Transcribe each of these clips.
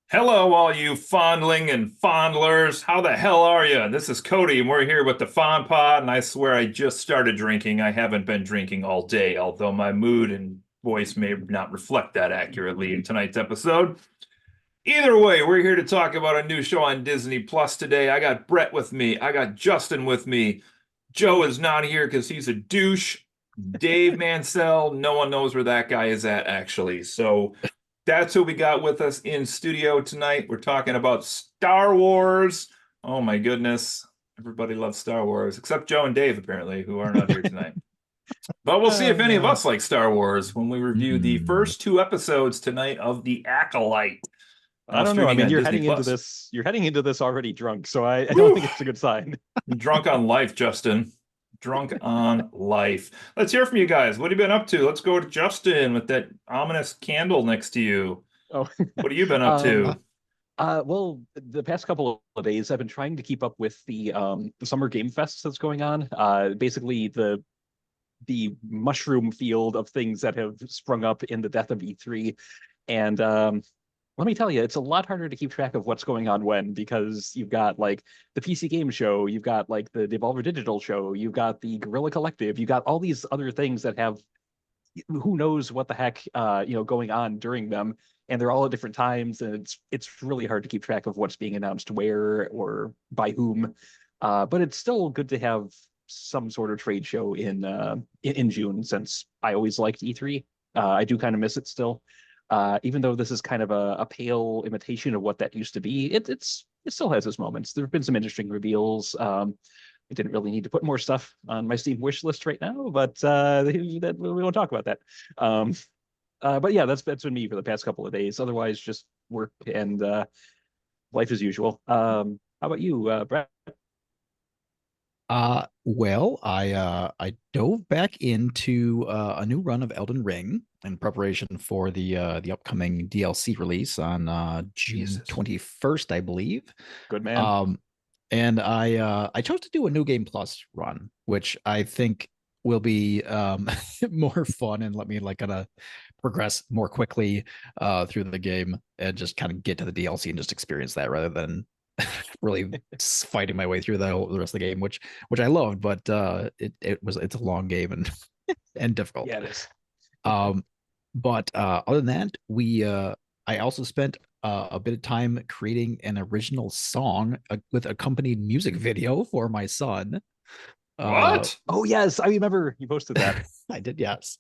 Hello, all you fondling and fondlers. How the hell are you? This is Cody, and we're here with the Fond Pod. And I swear I just started drinking. I haven't been drinking all day, although my mood and voice may not reflect that accurately in tonight's episode. Either way, we're here to talk about a new show on Disney Plus today. I got Brett with me. I got Justin with me. Joe is not here because he's a douche. Dave Mansell, no one knows where that guy is at, actually. So that's who we got with us in studio tonight. We're talking about Star Wars. Oh my goodness. Everybody loves Star Wars, except Joe and Dave, apparently, who are not here tonight. But we'll see if Oh any of no. us like Star Wars when we review the Hmm. first two episodes tonight of The Acolyte, I don't know. I streaming mean, on Disney Plus. you're heading into this already drunk, so I don't Woo! think it's a good sign. Drunk on life, Justin. Drunk on life. Let's hear from you guys. What have you been up to? Let's go to Justin with that ominous candle next to you. Oh, What have you been up um, to? well, the past couple of days I've been trying to keep up with the summer game fest that's going on. Basically the mushroom field of things that have sprung up in the death of E3. And let me tell you, it's a lot harder to keep track of what's going on when, because you've got like the PC game show, you've got like the Devolver Digital show, you've got the Guerrilla Collective, you've got all these other things that have who knows what the heck going on during them, and they're all at different times, and it's really hard to keep track of what's being announced where or by whom. But it's still good to have some sort of trade show in June, since I always liked E3. I do kind of miss it still. Even though this is kind of a pale imitation of what that used to be, it still has its moments. There have been some interesting reveals. I didn't really need to put more stuff on my Steam wish list right now, but we won't talk about that. Um, but yeah, that's been me for the past couple of days. Otherwise, just work and life as usual. How about you, Brad? I dove back into a new run of Elden Ring in preparation for the upcoming DLC release on June Jesus. 21st, I believe. Good man. Um, and I chose to do a New Game Plus run, which I think will be more fun and let me like kind of progress more quickly through the game and just kind of get to the DLC and just experience that rather than really fighting my way through the rest of the game, which I loved, but it's a long game and and difficult. Yeah, it is. Um, but other than that, we I also spent a bit of time creating an original song with accompanied music video for my son. Uh, What? Oh yes, I remember you posted that. I did, yes.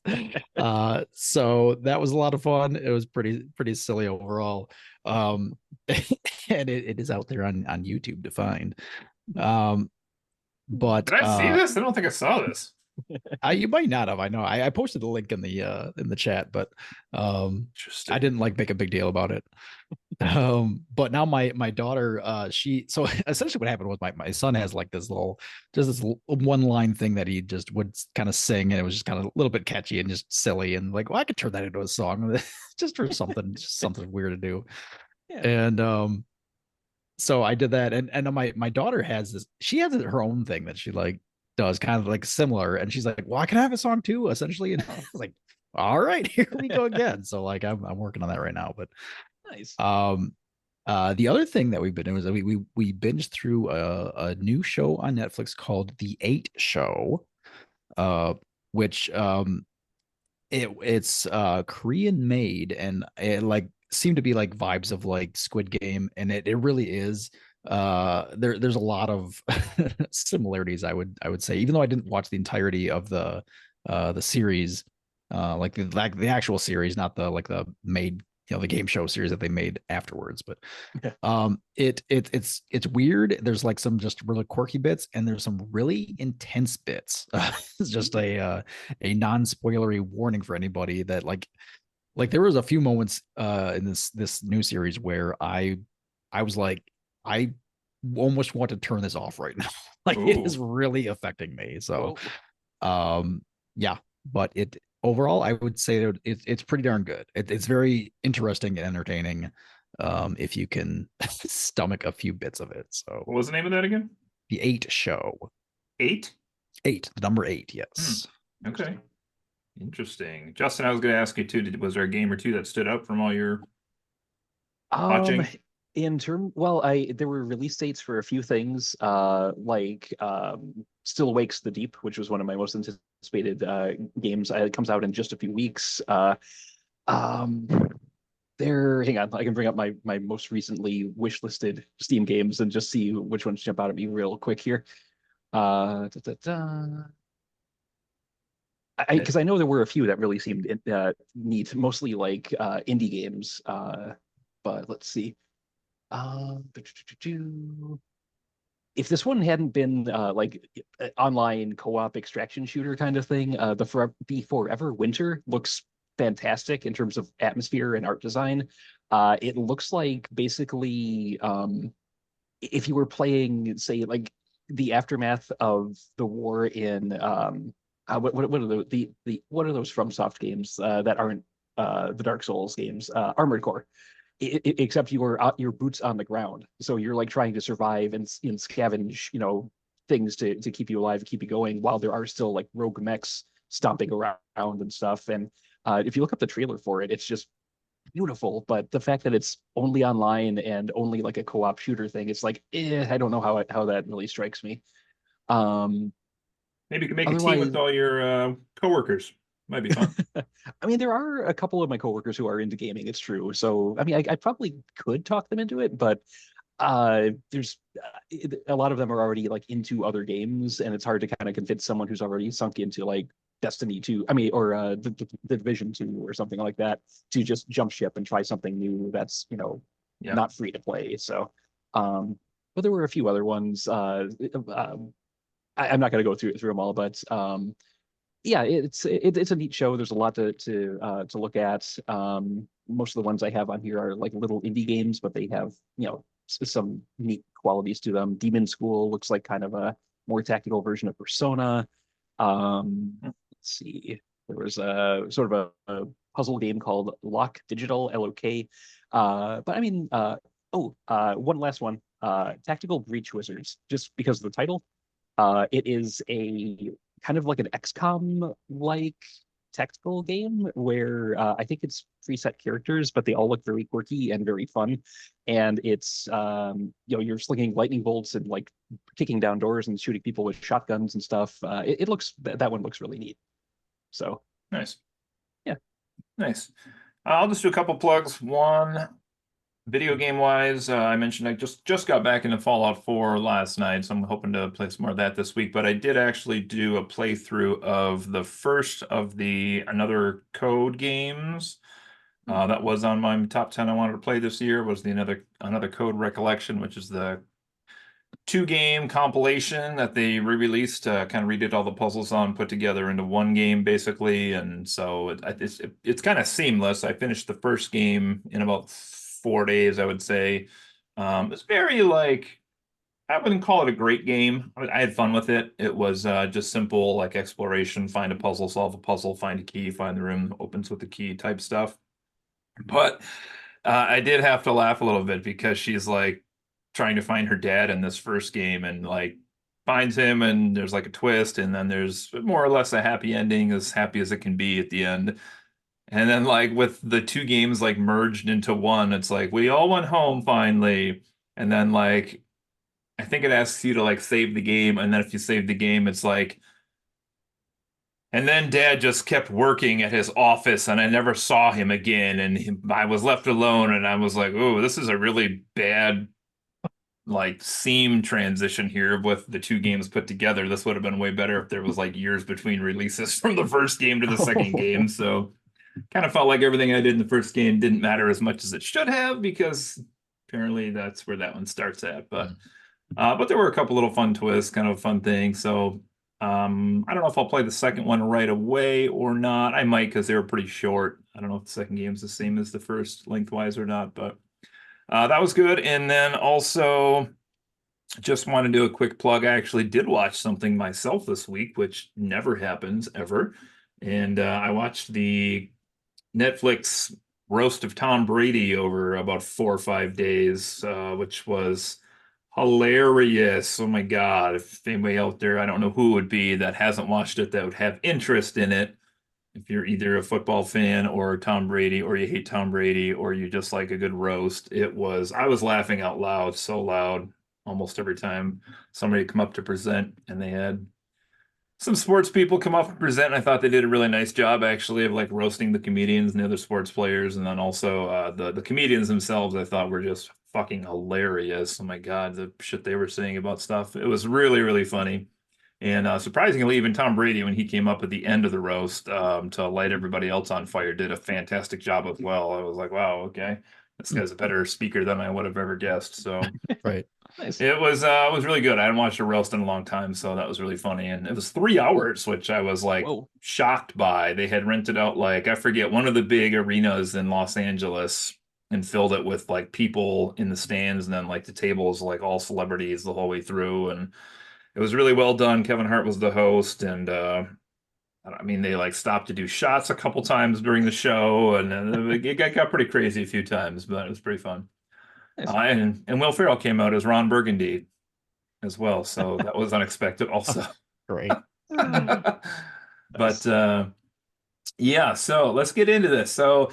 So that was a lot of fun. It was pretty silly overall. Um, and it is out there on YouTube to find. Um, but Did I see this? I don't think I saw this. you might not have. I know. I posted a link in the chat, but I Interesting. didn't like make a big deal about it. But now my daughter, she so essentially what happened was my son has like this one line thing that he just would kind of sing, and it was just kind of a little bit catchy and just silly, and like, well, I could turn that into a song just for something, just something weird to do. Yeah. And so I did that, and my daughter has this. She has her own thing that she like does kind of like similar, and she's like, "Well, I can have a song too," essentially. And I was like, "All right, here we go again." So like I'm working on that right now. But Nice. the other thing that we've been doing is that we binged through a new show on Netflix called The Eight Show, uh, which it's Korean made, and it like seemed to be like vibes of like Squid Game, and it really is. There's a lot of similarities, I would say, even though I didn't watch the entirety of the series, like the actual series, not the like the made, the game show series that they made afterwards. But Yeah. it's weird. There's like some just really quirky bits, and there's some really intense bits. It's just a non-spoilery warning for anybody that like there was a few moments in this new series where I was like, I almost want to turn this off right now. Like it is Ooh. really affecting me. So Whoa. um yeah, but it overall I would say that it's pretty darn good. It's very interesting and entertaining if you can stomach a few bits of it. So What was the name of that again? the eight show. 8? Eight, the number eight, Hmm. yes. Okay. Interesting. Justin, I was going to ask you too, was there a game or two that stood out from all your watching? Well, I there were release dates for a few things, like Still Awakes the Deep, which was one of my most anticipated games. It comes out in just a few weeks. Um, hang on, I can bring up my most recently wish listed Steam games and just see which ones jump out at me real quick here. Da, da, da. Because I know there were a few that really seemed neat, mostly like indie games. But let's see. If this one hadn't been like online co-op extraction shooter kind of thing, the Forever Winter looks fantastic in terms of atmosphere and art design. It looks like basically if you were playing, say, like the aftermath of the war in what are the what are those FromSoft games that aren't the Dark Souls games? Armored Core. Except your boots on the ground, so you're like trying to survive and scavenge, things to keep you alive, keep you going, while there are still like rogue mechs stomping around and stuff. And if you look up the trailer for it, it's just beautiful. But the fact that it's only online and only like a co-op shooter thing, it's like, I don't know how that really strikes me. Um, Maybe you can make a team Otherwise, with all your coworkers. Might be fun. I mean, there are a couple of my coworkers who are into gaming. It's true. So, I mean, I probably could talk them into it, but there's a lot of them are already like into other games, and it's hard to kind of convince someone who's already sunk into like Destiny 2, I mean, or the Division 2 or something like that, to just jump ship and try something new that's, Yeah. not free to play. So, but there were a few other ones. I'm not going to go through them all, but yeah, it's a neat show. There's a lot to look at. Most of the ones I have on here are like little indie games, but they have some neat qualities to them. Demon School looks like kind of a more tactical version of Persona. Let's see, there was a sort of a puzzle game called Lock Digital LOK. But I mean, one last one, Tactical Breach Wizards, just because of the title. It is a kind of like an XCOM like tactical game where I think it's preset characters, but they all look very quirky and very fun. And it's you're slinging lightning bolts and like kicking down doors and shooting people with shotguns and stuff. It looks that one looks really neat. So Nice. yeah. Nice. I'll just do a couple plugs. One, video game wise, I mentioned I just got back into Fallout 4 last night, so I'm hoping to play some more of that this week. But I did actually do a playthrough of the first of the Another Code games. That was on my top 10 I wanted to play this year, was the Another Code Recollection, which is the two-game compilation that they re-released, kind of redid all the puzzles on, put together into one game basically. And so it's kind of seamless. I finished the first game in about 4 days, I would say. It's very like, I wouldn't call it a great game. I had fun with it. It was just simple like exploration, find a puzzle, solve a puzzle, find a key, find the room opens with the key type stuff. But I did have to laugh a little bit because she's like trying to find her dad in this first game and like finds him, and there's like a twist, and then there's more or less a happy ending, as happy as it can be at the end. And then like with the two games like merged into one, it's like we all went home finally. And then like I think it asks you to like save the game, and then if you save the game, it's like, and then dad just kept working at his office and I never saw him again. And I was left alone, and I was like, oh, this is a really bad like seam transition here with the two games put together. This would have been way better if there was like years between releases from the first game to the second game. So kind of felt like everything I did in the first game didn't matter as much as it should have, because apparently that's where that one starts at. But there were a couple little fun twists, kind of fun things. So I don't know if I'll play the second one right away or not. I might, because they were pretty short. I don't know if the second game's the same as the first lengthwise or not, but that was good. And then also just want to do a quick plug. I actually did watch something myself this week, which never happens ever. And I watched the Netflix roast of Tom Brady over about 4 or 5 days, which was hilarious. Oh my God. If anybody out there, I don't know who it would be that hasn't watched it, that would have interest in it. If you're either a football fan or Tom Brady, or you hate Tom Brady, or you just like a good roast, I was laughing out loud, so loud, almost every time somebody come up to present, and they had some sports people come up and present. And I thought they did a really nice job, actually, of like roasting the comedians and the other sports players, and then also the comedians themselves. I thought were just fucking hilarious. Oh my God, the shit they were saying about stuff. It was really, really funny. And surprisingly, even Tom Brady, when he came up at the end of the roast to light everybody else on fire, did a fantastic job as well. I was like, wow, okay, this guy's a better speaker than I would have ever guessed. So Right. Nice. it was really good. I hadn't watched a roast in a long time, so that was really funny. And it was 3 hours, which I was like Whoa. shocked by. They had rented out like I forget one of the big arenas in Los Angeles and filled it with like people in the stands, and then like the tables like all celebrities the whole way through. And it was really well done. Kevin Hart was the host, and I mean they like stopped to do shots a couple times during the show, and it got pretty crazy a few times, but it was pretty fun. Nice. And Will Ferrell came out as Ron Burgundy as well, so that was unexpected also. Great. But yeah, so let's get into this. So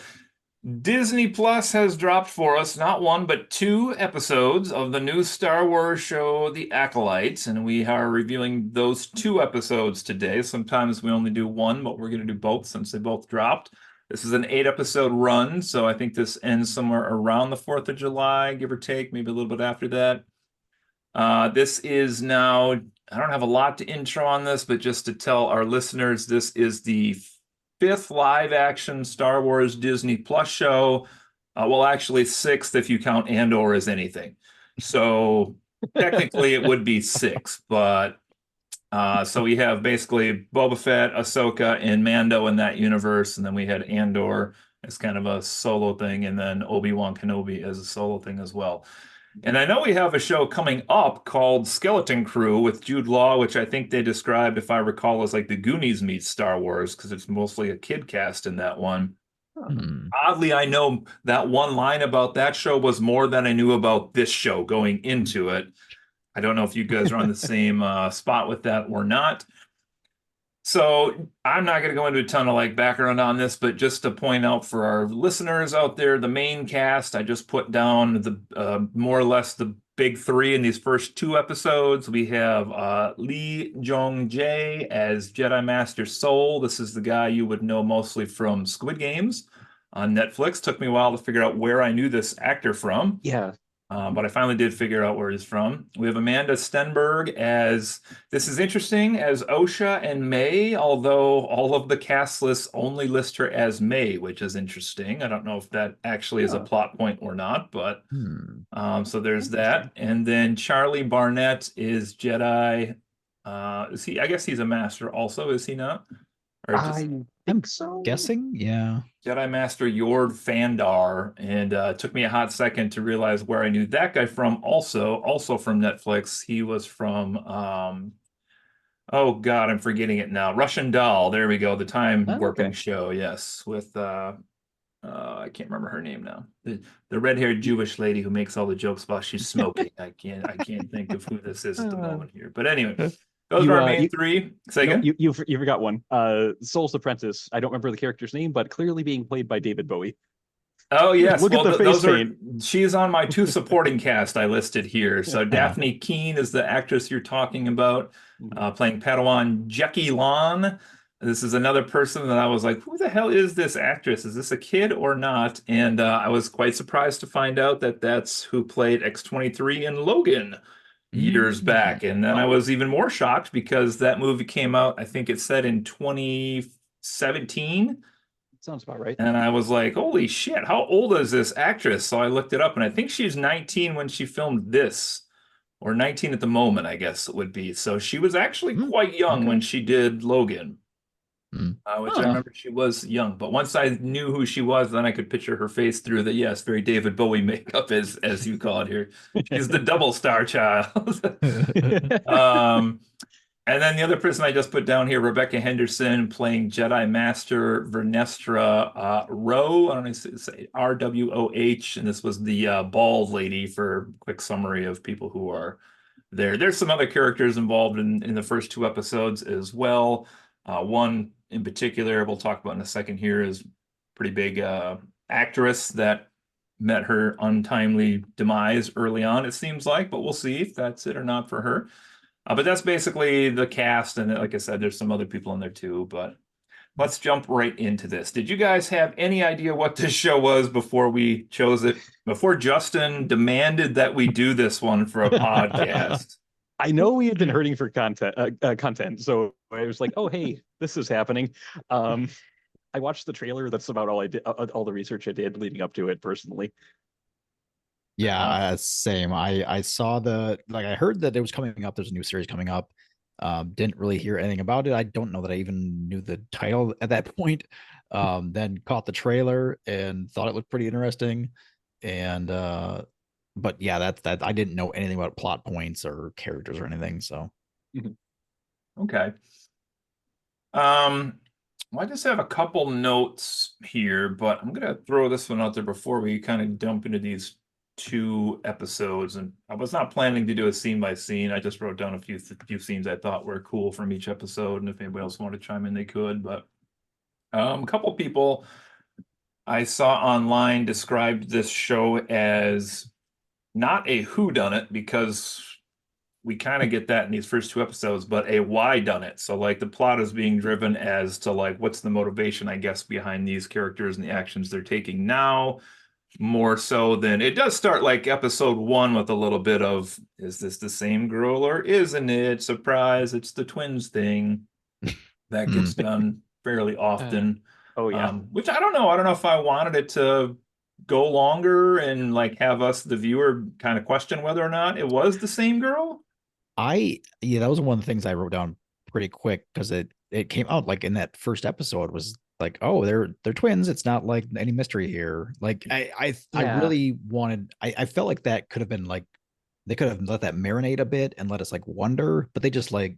Disney Plus has dropped for us not one but 2 episodes of the new Star Wars show, The Acolyte, and we are reviewing those 2 episodes today. Sometimes we only do one, but we're going to do both since they both dropped. This is an 8 episode run, so I think this ends somewhere around the 4th of July, give or take, maybe a little bit after that. This is now, I don't have a lot to intro on this, but just to tell our listeners, this is the 5th live action Star Wars Disney Plus show. Well, actually 6th if you count Andor as anything. So technically it would be 6, but so we have basically Boba Fett, Ahsoka, and Mando in that universe, and then we had Andor as kind of a solo thing, and then Obi-Wan Kenobi as a solo thing as well. And I know we have a show coming up called Skeleton Crew with Jude Law, which I think they described, if I recall, as like the Goonies meets Star Wars, because it's mostly a kid cast in that one. Oddly, I know that one line about that show was more than I knew about this show going into it. I don't know if you guys are on the same spot with that or not. So I'm not going to go into a ton of like background on this, but just to point out for our listeners out there, the main cast, I just put down the more or less the big 3 in these first 2 episodes. We have Lee Jong-jae as Jedi Master Soul. This is the guy you would know mostly from Squid Games on Netflix. Took me a while to figure out where I knew this actor from. Yeah. But I finally did figure out where he's from. We have Amanda Stenberg as, this is interesting, as Osha and May, although all of the cast lists only list her as May, which is interesting. I don't know if that actually is a plot point or not, but so there's that. And then Charlie Barnett is Jedi. Is he? I guess he's a master also, is he not? Or just I think so. Guessing? Yeah. Jedi Master Yord Fandar, and it took me a hot second to realize where I knew that guy from. Also from Netflix, he was from oh God, I'm forgetting it now. Russian Doll. There we go. The time warping show. Yes, with I can't remember her name now. The red-haired Jewish lady who makes all the jokes while she's smoking. I can't think of who this is at the moment here. But anyway. Those are our main 3. Say again? You forgot one. Soul's Apprentice. I don't remember the character's name, but clearly being played by David Bowie. Oh yes, Look at the face paint. She's on my 2 supporting cast I listed here. So Daphne Keene is the actress you're talking about, playing Padawan Jackie Lon. This is another person that I was like, who the hell is this actress? Is this a kid or not? And I was quite surprised to find out that that's who played X-23 in Logan years back. And then I was even more shocked because that movie came out, I think it said in 2017. Sounds about right. And I was like, holy shit, how old is this actress? So I looked it up, and I think she's 19 when she filmed this, or 19 at the moment, I guess it would be. So she was actually quite young when she did Logan, which I remember she was young. But once I knew who she was, then I could picture her face through the, yes, very David Bowie makeup, as you call it here. She's the double star child. And then the other person I just put down here, Rebecca Henderson, playing Jedi Master Vernestra Rowe. I don't know if it's RWOH, and this was the bald lady for a quick summary of people who are there. There's some other characters involved in the first 2 episodes as well. One in particular we'll talk about in a second here is pretty big actress that met her untimely demise early on, it seems like, but we'll see if that's it or not for her. But that's basically the cast, and like I said, there's some other people in there too, but let's jump right into this. Did you guys have any idea what this show was before we chose it? Before Justin demanded that we do this one for a podcast? I know we had been hurting for content, so I was like, "Oh, hey, this is happening." I watched the trailer. That's about all I did. All the research I did leading up to it, personally. Yeah, same. I saw I heard that it was coming up. There's a new series coming up. Didn't really hear anything about it. I don't know that I even knew the title at that point. Then caught the trailer and thought it looked pretty interesting. And but yeah, that I didn't know anything about plot points or characters or anything. So Okay. Well, I just have a couple notes here, but I'm gonna throw this one out there before we kind of dump into these two episodes. And I was not planning to do a scene by scene. I just wrote down a few scenes I thought were cool from each episode, and if anybody else wanted to chime in, they could. But a couple people I saw online described this show as not a whodunit, because we kind of get that in these first two episodes, but a why done it. So like the plot is being driven as to like what's the motivation, I guess, behind these characters and the actions they're taking now, more so than it does start like episode one with a little bit of, is this the same girl or isn't it? Surprise, it's the twins thing. That gets done fairly often. Oh yeah. Which I don't know. I don't know if I wanted it to go longer and like have us, the viewer, kind of question whether or not it was the same girl. yeah, that was one of the things I wrote down pretty quick because it came out like in that first episode was like, oh, they're twins. It's not like any mystery here. Like I Yeah. really wanted. I felt like that could have been like they could have let that marinate a bit and let us like wonder, but they just like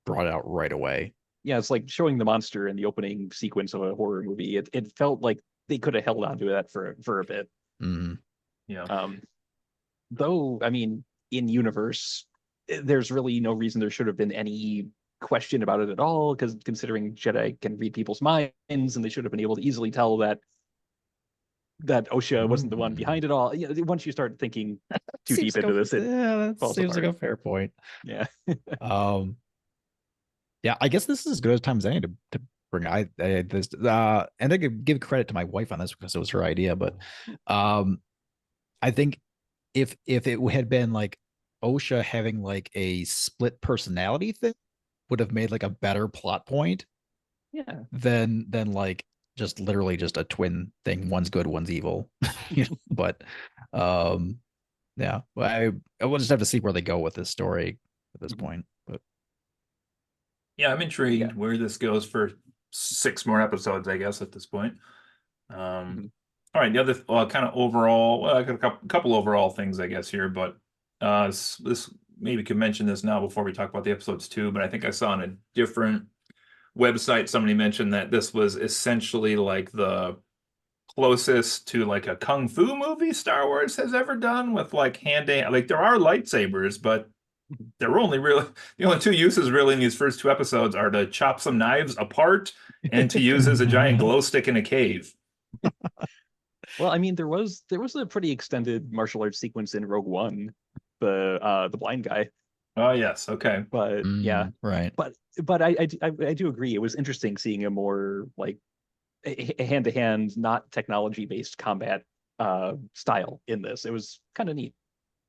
brought it out right away. Yeah, it's like showing the monster in the opening sequence of a horror movie. It felt like they could have held on to that for a bit. Mhm. Yeah. Though, I mean, in universe, there's really no reason there should have been any question about it at all, because considering Jedi can read people's minds, and they should have been able to easily tell that Osha wasn't the one behind it all. Yeah, once you start thinking too deep into this, it that falls seems apart. like a fair point. Yeah. Yeah, I guess this is as good a time as any to bring this and I could give credit to my wife on this because it was her idea, but I think if it had been like Osha having like a split personality thing would have made like a better plot point Yeah. than like just literally just a twin thing. One's good, one's evil. But yeah, I will just have to see where they go with this story at this point. But Yeah, I'm intrigued where this goes for 6 more episodes, I guess, at this point. All right, the other kind of overall, well, I got a couple overall things, I guess, here, but this maybe could mention this now before we talk about the episodes too, but I think I saw on a different website somebody mentioned that this was essentially like the closest to like a kung fu movie Star Wars has ever done, with like like there are lightsabers, but there were only really the only two uses really in these first two episodes are to chop some knives apart and to use as a giant glow stick in a cave. Well, I mean, there was a pretty extended martial arts sequence in Rogue One, the blind guy. Oh yes, okay. But yeah, right. But I do agree. It was interesting seeing a more like hand to hand, not technology based combat style in this. It was kind of neat.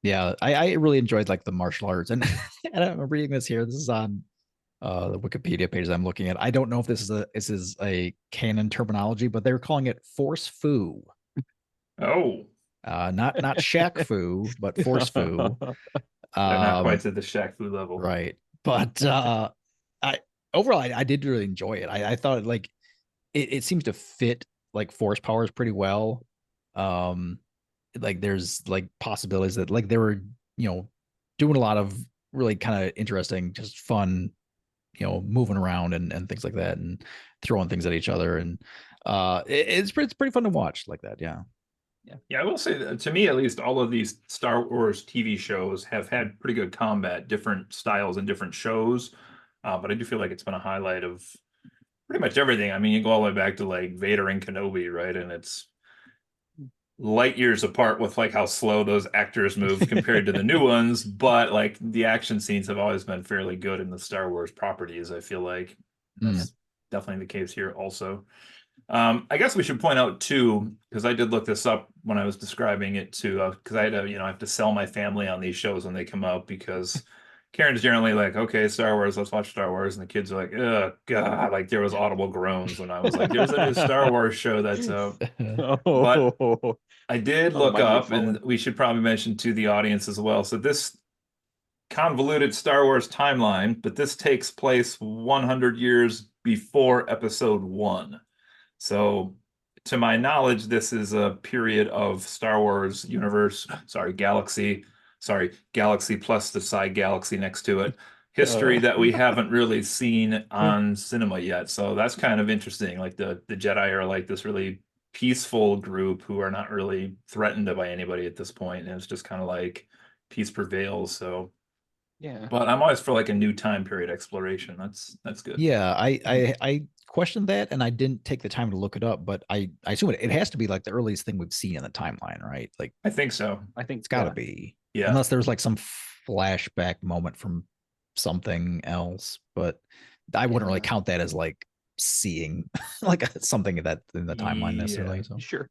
Yeah, I really enjoyed like the martial arts, and and I'm reading this here. This is on the Wikipedia page I'm looking at. I don't know if this is a canon terminology, but they're calling it force fu. Oh, not Shaq Fu, but force fu. they're not quite to the Shaq Fu level, Right? But I overall I did really enjoy it. I thought like it seems to fit like force powers pretty well. Like there's like possibilities that like they were doing a lot of really kind of interesting, just fun, moving around and things like that, and throwing things at each other, and it's pretty fun to watch like that. Yeah. Yeah, I will say that to me, at least, all of these Star Wars TV shows have had pretty good combat, different styles and different shows. But I do feel like it's been a highlight of pretty much everything. I mean, you go all the way back to like Vader and Kenobi, right? And it's light years apart with like how slow those actors move compared to the new ones, but like the action scenes have always been fairly good in the Star Wars properties. I feel like Mm. that's definitely the case here also. I guess we should point out too, because I did look this up when I was describing it too, because I had to, I have to sell my family on these shows when they come out because Karen's generally like, okay, Star Wars, let's watch Star Wars, and the kids are like, oh God, like there was audible groans when I was like, there's a new Star Wars show that's out. But Oh, I did oh, the look mighty have up, and fallen. we should probably mention to the audience as well. So this convoluted Star Wars timeline, but this takes place 100 years before Episode One. So, to my knowledge, this is a period of Star Wars universe, galaxy plus the side galaxy next to it, history Uh, that we haven't really seen on cinema yet. So that's kind of interesting. Like the Jedi are like this really peaceful group who are not really threatened by anybody at this point, and it's just kind of like peace prevails. So, yeah. but I'm always for like a new time period exploration. That's good. Yeah, I questioned that and I didn't take the time to look it up, but I assume it has to be like the earliest thing we've seen in the timeline, right? Like I think so. I think it's got to be, Yeah. unless there's like some flashback moment from something else. But I wouldn't really count that as like seeing like something that in the timeline necessarily. Yeah. So Sure.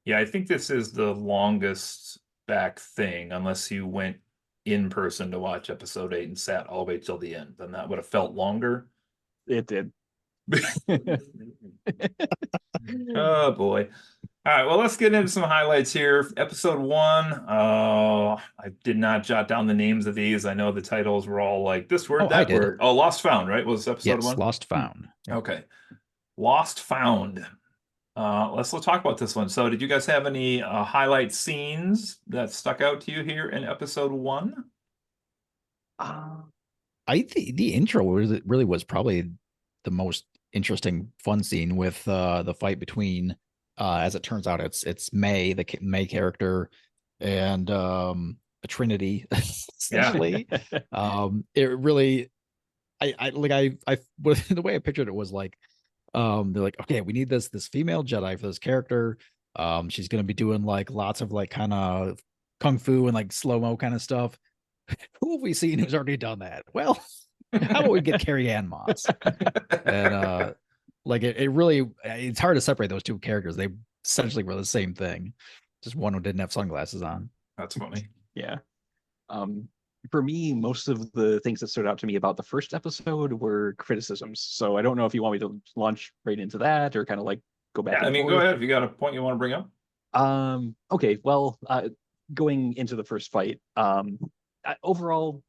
Yeah, I think this is the longest back thing, unless you went in person to watch episode 8 and sat all the way till the end. Then that would have felt longer. It did. Oh boy. All right, well, let's get into some highlights here. Episode 1. Oh, I did not jot down the names of these. I know the titles were all like this word, oh, I that did. word. Oh, Lost Found, right? Was episode Yes, 1? Lost Found. Yep. Okay. Lost Found. Let's talk about this one. So, did you guys have any highlight scenes that stuck out to you here in episode 1? I think the intro really was probably the most interesting fun scene with the fight between as it turns out it's May, the May character, and a Trinity essentially. It really I like I the way I pictured it was like they're like, okay, we need this female Jedi for this character. She's gonna be doing like lots of like kind of kung fu and like slow-mo kind of stuff. Who have we seen who's already done that? Well, how about we get Carrie Ann Moss? And like it really it's hard to separate those two characters. They essentially were the same thing. Just one who didn't have sunglasses on. That's funny. Yeah. For me, most of the things that stood out to me about the first episode were criticisms. So I don't know if you want me to launch right into that or kind of like go back. Yeah, I mean, go ahead if you got a point you want to bring up. Okay. Well, going into the first fight, overall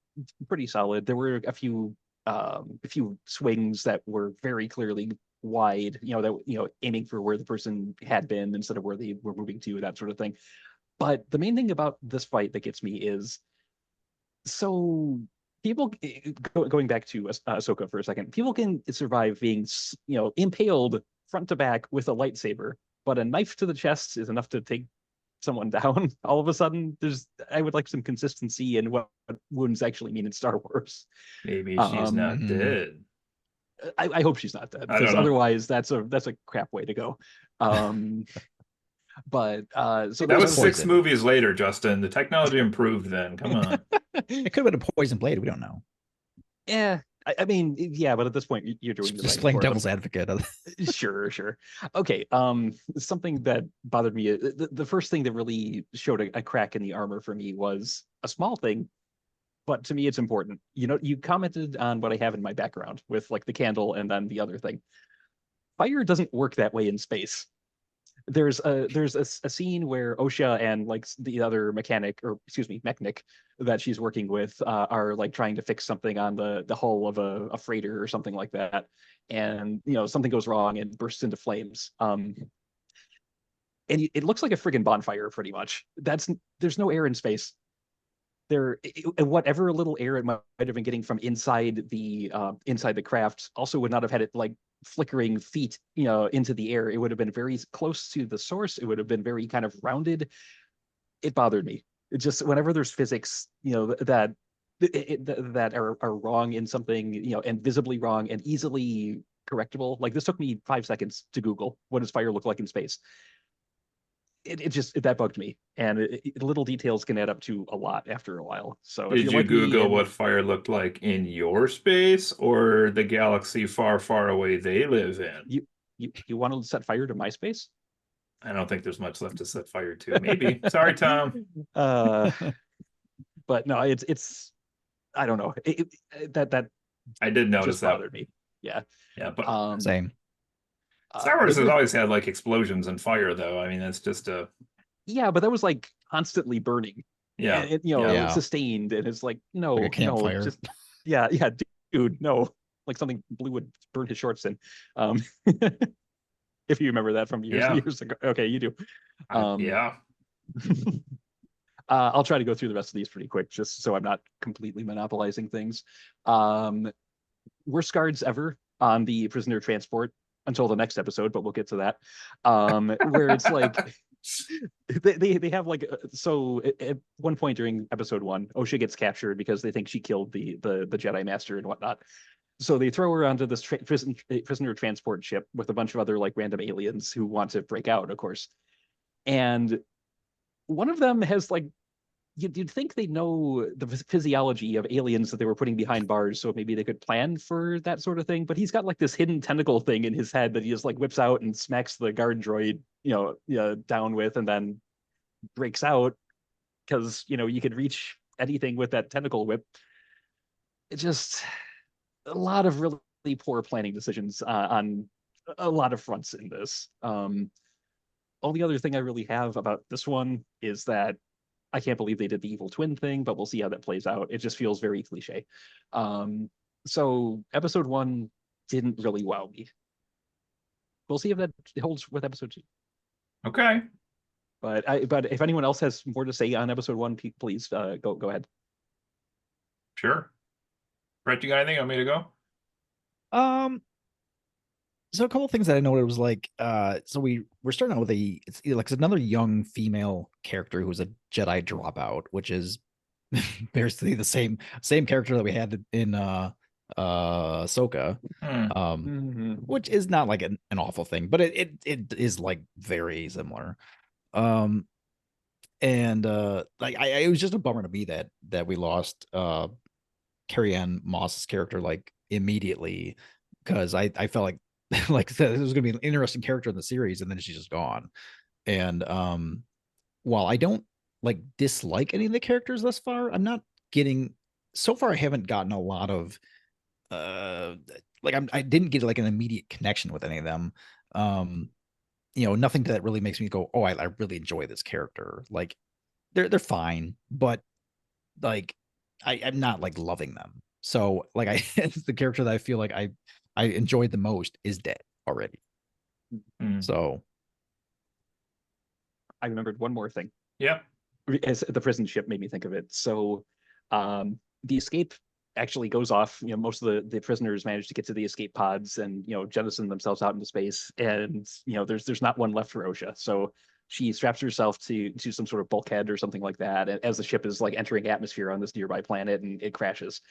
pretty solid. There were a few swings that were very clearly wide, that aiming for where the person had been instead of where they were moving to, that sort of thing. But the main thing about this fight that gets me is, so people, going back to Ahsoka for a second, people can survive being impaled front to back with a lightsaber, but a knife to the chest is enough to take someone down. All of a sudden, I would like some consistency in what wounds actually mean in Star Wars. Maybe she's not dead. I hope she's not dead, I don't because know. otherwise that's a crap way to go. But so That was poison. 6 movies later, Justin. The technology improved then. Come on. It could have been a poison blade. We don't know. Yeah, I mean, yeah, but at this point, you're doing the Just right playing for them. devil's advocate. Sure. Okay. Something that bothered me, the first thing that really showed a crack in the armor for me was a small thing, but to me it's important. You commented on what I have in my background with like the candle and then the other thing. Fire doesn't work that way in space. There's a scene where Osha and like the other mechanic that she's working with are like trying to fix something on the hull of a freighter or something like that, and something goes wrong and bursts into flames. And it looks like a friggin' bonfire pretty much. There's no air in space. Whatever little air it might have been getting from inside the craft also would not have had it like flickering feet into the air. It would have been very close to the source. It would have been very kind of rounded. It bothered me. It just, whenever there's physics that are wrong in something, and visibly wrong and easily correctable. Like this took me 5 seconds to Google what does fire look like in space. That bugged me, and little details can add up to a lot after a while. So if Did you're you like me, Google and what fire looked like in your space or the galaxy far, far away they live in? you want to set fire to MySpace? I don't think there's much left to set fire to. Maybe. Sorry, Tom. uh, but no, it's I don't know. That I did notice just that. bothered me. Yeah. Yeah, but Same. Star Wars has always had like explosions and fire, though. I mean, that's just a yeah, but that was like constantly burning. yeah, And Yeah. sustained, and it's like no, Like a campfire. just yeah, dude, no, like something blue would burn his shorts in. Um, if you remember that from years ago. Okay, you do. Yeah. I'll try to go through the rest of these pretty quick, just so I'm not completely monopolizing things. Worst guards ever on the prisoner transport until the next episode, but we'll get to that. Where it's like they have like so at one point during episode 1, Osha gets captured because they think she killed the Jedi Master and whatnot. So they throw her onto this prisoner transport ship with a bunch of other like random aliens who want to break out, of course. And one of them has like you'd think they know the physiology of aliens that they were putting behind bars, so maybe they could plan for that sort of thing. But he's got like this hidden tentacle thing in his head that he just like whips out and smacks the guard droid, down with, and then breaks out because you could reach anything with that tentacle whip. It just a lot of really poor planning decisions on a lot of fronts in this. Only other thing I really have about this one is that I can't believe they did the evil twin thing, but we'll see how that plays out. It just feels very cliche. So episode 1 didn't really wow me. We'll see if that holds with episode 2. Okay. But if anyone else has more to say on episode 1, please go ahead. Sure. Brett, you got anything? Want me to go? So a couple of things that I noted was like, so we're starting out with it's another young female character who's a Jedi dropout, which is basically the same character that we had in Ahsoka, which is not like an awful thing, but it is like very similar. And like it was just a bummer to me that we lost Carrie Ann Moss's character like immediately, because I felt like like this was gonna be an interesting character in the series, and then she's just gone. And while I don't like dislike any of the characters thus far, I'm not getting so far. I haven't gotten a lot of I didn't get like an immediate connection with any of them. Nothing that really makes me go, oh, I really enjoy this character. Like they're fine, but like I'm not like loving them. So like the character that I feel like I enjoyed the most is dead already. So I remembered one more thing. Yeah. As the prison ship made me think of it. So the escape actually goes off. Most of the prisoners manage to get to the escape pods and jettison themselves out into space. And there's not one left for Osha. So she straps herself to some sort of bulkhead or something like that as the ship is like entering atmosphere on this nearby planet, and it crashes.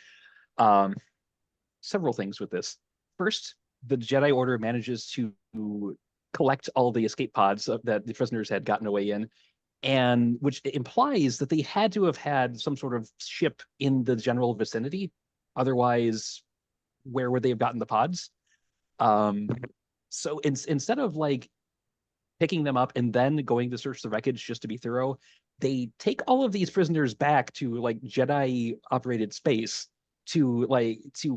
Several things with this. First, the Jedi Order manages to collect all the escape pods that the prisoners had gotten away in, and which implies that they had to have had some sort of ship in the general vicinity. Otherwise, where would they have gotten the pods? So instead of like picking them up and then going to search the wreckage just to be thorough, they take all of these prisoners back to like Jedi operated space to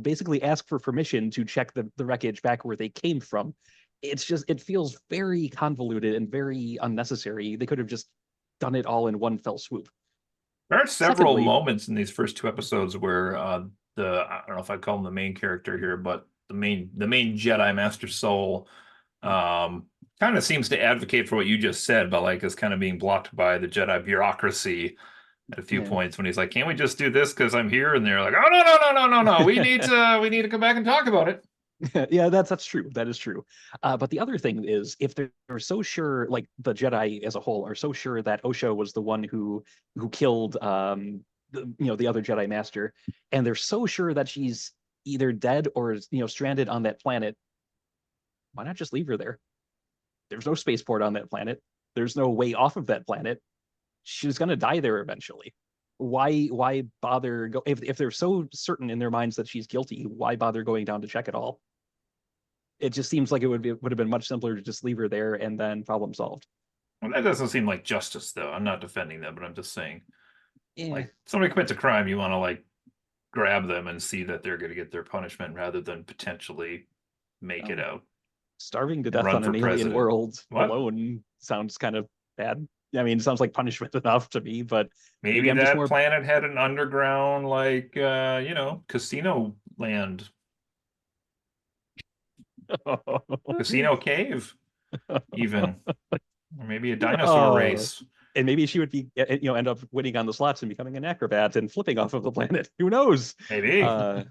basically ask for permission to check the wreckage back where they came from. It feels very convoluted and very unnecessary. They could have just done it all in one fell swoop. There are several Secondly, moments in these first 2 episodes where I don't know if I call him the main character here, but the main Jedi Master Soul kind of seems to advocate for what you just said, but like is kind of being blocked by the Jedi bureaucracy at a few points when he's like, "Can't we just do this because I'm here?" And they're like, "Oh no, we need to come back and talk about it." Yeah, that's true. That is true. But the other thing is, if they're so sure, like the Jedi as a whole are so sure that Osha was the one who killed the other Jedi Master, and they're so sure that she's either dead or stranded on that planet, Why not just leave her there? There's no spaceport on that planet. There's no way off of that planet. She's gonna die there eventually. Why bother go if they're so certain in their minds that she's guilty, why bother going down to check at all? It just seems like it would have been much simpler to just leave her there and then problem solved. Well, that doesn't seem like justice, though. I'm not defending them, but I'm just saying, Yeah. like, somebody commits a crime, you want to like grab them and see that they're going to get their punishment rather than potentially make it out. Starving to death Run on for an alien president. world What? alone sounds kind of bad. I mean, it sounds like punishment enough to me, but Maybe I'm just that more planet had an underground, like, casino land, casino cave, even, or maybe a dinosaur Oh. race. And maybe she would be, end up winning on the slots and becoming an acrobat and flipping off of the planet. Who knows? Maybe. There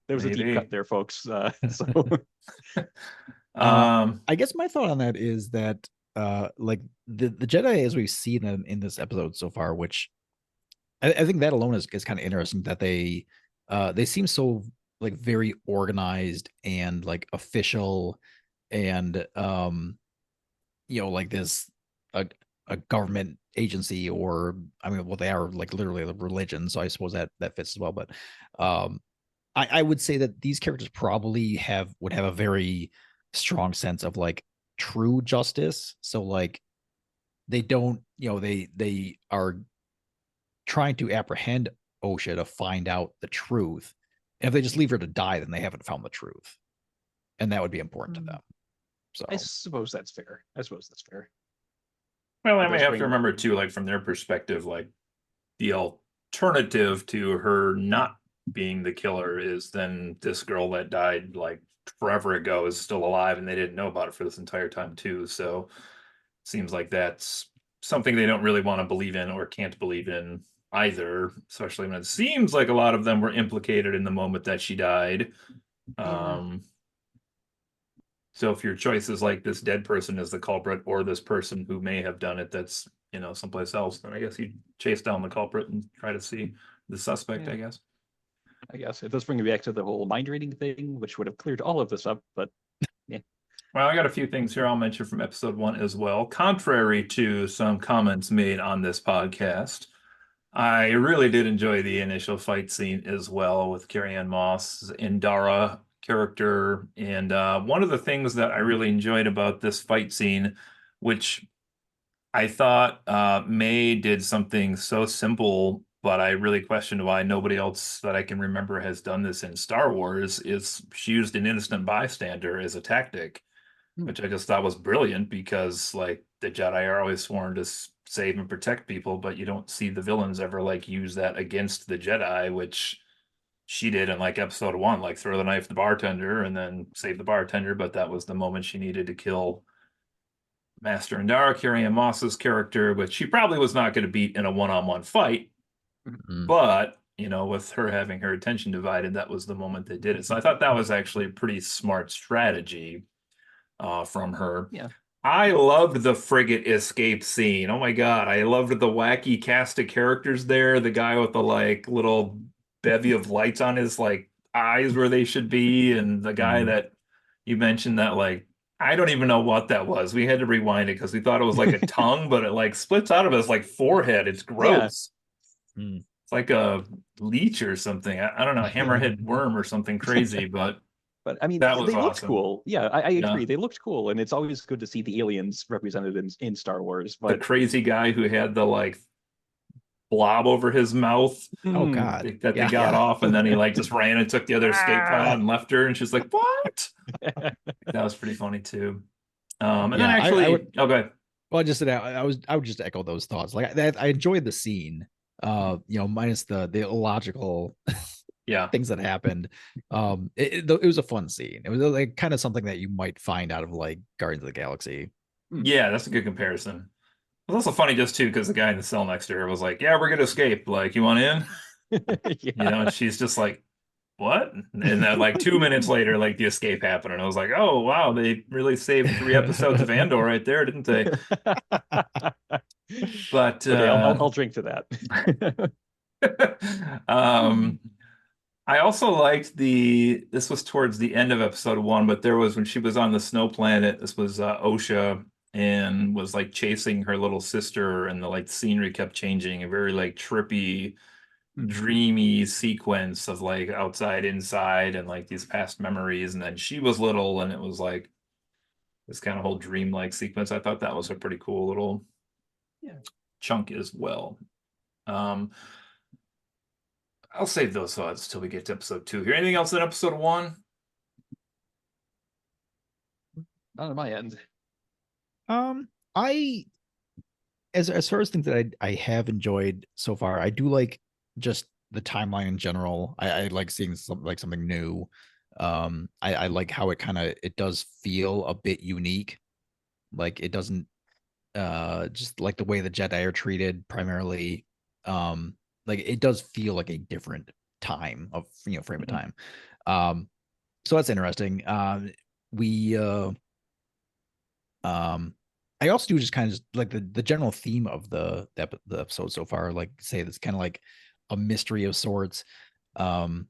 was a deep Maybe. cut there, folks. So I guess my thought on that is that like the Jedi as we've seen them in this episode so far, which I think that alone is kind of interesting that they seem so like very organized and like official and like this a government agency, or I mean, well, they are like literally a religion, so I suppose that fits as well. But I would say that these characters probably would have a very strong sense of like true justice. So like they don't, they are trying to apprehend Osha to find out the truth. And if they just leave her to die, then they haven't found the truth. And that would be important to them. So I suppose that's fair. Well, I It may does have bring- to remember too, like from their perspective, like the alternative to her not being the killer is then this girl that died like forever ago is still alive and they didn't know about it for this entire time too. So it seems like that's something they don't really want to believe in or can't believe in either, especially when it seems like a lot of them were implicated in the moment that she died. So if your choice is like this dead person is the culprit or this person who may have done it that's, someplace else, then I guess you chase down the culprit and try to see the suspect, Yeah. I guess. it does bring me back to the whole mind reading thing, which would have cleared all of this up, but yeah. Well, I got a few things here I'll mention from episode 1 as well. Contrary to some comments made on this podcast, I really did enjoy the initial fight scene as well with Carrie-Anne Moss, Indara character. And one of the things that I really enjoyed about this fight scene, which I thought May did something so simple, but I really questioned why nobody else that I can remember has done this in Star Wars, is she used an innocent bystander as a tactic, which I just thought was brilliant because like the Jedi are always sworn to save and protect people, but you don't see the villains ever like use that against the Jedi, which she did in like episode 1, like throw the knife at the bartender and then save the bartender, but that was the moment she needed to kill Master Indara, Carrie-Anne Moss's character, which she probably was not going to beat in a one-on-one fight, but with her having her attention divided, that was the moment they did it. So I thought that was actually a pretty smart strategy from her. Yeah. I loved the frigate escape scene. Oh my God. I loved the wacky cast of characters there. The guy with the like little bevy of lights on his like eyes where they should be. And the guy that you mentioned that like, I don't even know what that was. We had to rewind it because we thought it was like a tongue, but it like splits out of his like forehead. It's gross. Yeah. It's like a leech or something. I don't know, hammerhead worm or something crazy, but I mean, that was they looked awesome. cool. Yeah, I agree. Yeah. They looked cool, and it's always good to see the aliens represented in Star Wars. The But crazy guy who had the like blob over his mouth Oh God. that they got off, and then he like just ran and took the other escape pod and left her, and she's like, "What?" That was pretty funny too. And then Yeah, actually, I would- oh, go ahead. Well, I just said I would just echo those thoughts. Like I enjoyed the scene, minus the illogical Yeah, things that happened. It was a fun scene. It was like kind of something that you might find out of like Guardians of the Galaxy. yeah, that's a good comparison. It was also funny just too because the guy in the cell next to her was like, "Yeah, we're gonna escape. Like, you want in?" yeah. And she's just like, "What?" And then like 2 minutes later, like the escape happened, and I was like, "Oh wow, they really saved 3 episodes of Andor right there, didn't they?" But Okay, I'll drink to that. I also liked this was towards the end of episode one, but there was when she was on the snow planet, this was Osha and was like chasing her little sister and the like scenery kept changing, a very like trippy, dreamy sequence of like outside, inside, and like these past memories. And then she was little and it was like this kind of whole dreamlike sequence. I thought that was a pretty cool little Yeah. chunk as well. Um, I'll save those thoughts till we get to episode two here. Anything else in episode one? Not on my end. I as far as things that I have enjoyed so far, I do like just the timeline in general. I like seeing something new. I like how it does feel a bit unique. Like it doesn't just like the way the Jedi are treated primarily. Like it does feel like a different time of frame of time. So that's interesting. We I also do just kind of just like the general theme of the episode so far, like say it's kind of like a mystery of sorts. Um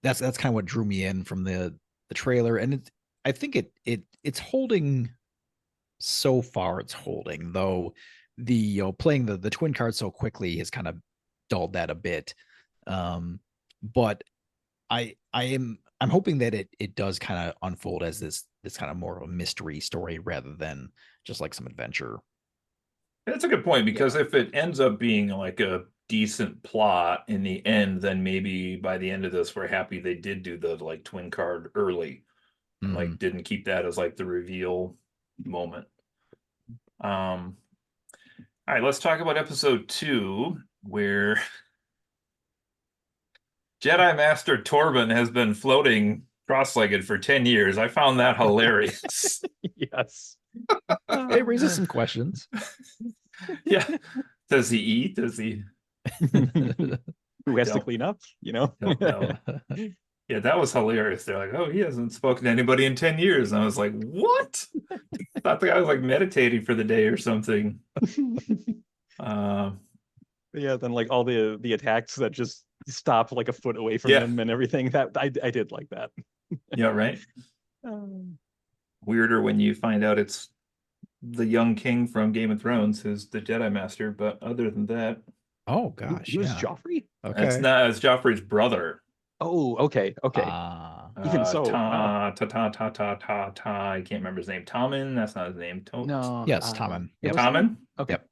that's kind of what drew me in from the trailer. And I think it's holding so far, it's holding, though the playing the twin card so quickly has kind of dulled that a bit. But I'm hoping that it does kind of unfold as this kind of more of a mystery story rather than just like some adventure. That's a good point because if it ends up being like a decent plot in the end, then maybe by the end of this, we're happy they did do the like twin card early and like didn't keep that as like the reveal moment. All right, let's talk about episode two, where Jedi Master Torben has been floating cross-legged for 10 years. I found that hilarious. Yes. It raises some questions. Yeah. Does he eat? Does he? Who has to Don't- clean up, you know? Don't know. Yeah, that was hilarious. They're like, oh, he hasn't spoken to anybody in 10 years. And I was like, what? I thought the guy was like meditating for the day or something. Yeah, then like all the attacks that just stop like a foot away from Yeah. him and everything. That I did like that. Yeah, right. Um, Weirder when you find out it's the young king from Game of Thrones who's the Jedi Master. But other than that, Oh gosh, he was yeah. Joffrey? it's not, it's Joffrey's brother. Oh, okay. Even so, wow. I can't remember his name. Tommen, that's not his name. No. Yes, Tommen. Yep. Tommen? Okay. Yep.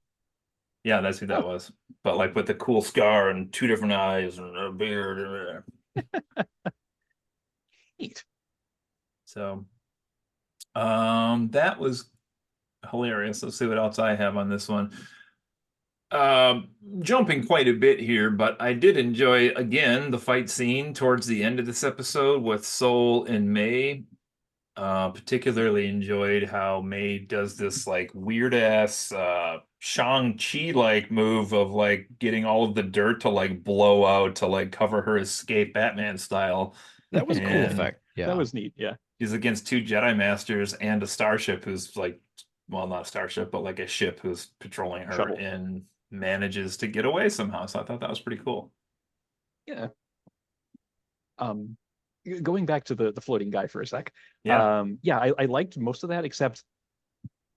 Yeah, that's who that was. But like with the cool scar and two different eyes and a beard. Neat. So, that was hilarious. Let's see what else I have on this one. Jumping quite a bit here, but I did enjoy again the fight scene towards the end of this episode with Soul and May. Particularly enjoyed how May does this like weird ass Shang-Chi like move of like getting all of the dirt to like blow out to like cover her escape Batman style. That was a cool And effect. Yeah. That was neat. Yeah. She's against two Jedi Masters and a starship who's like, well, not a starship, but like a ship who's patrolling her Shuttle. and manages to get away somehow. So I thought that was pretty cool. Yeah. Going back to the floating guy for a sec. Yeah. Yeah, I liked most of that, except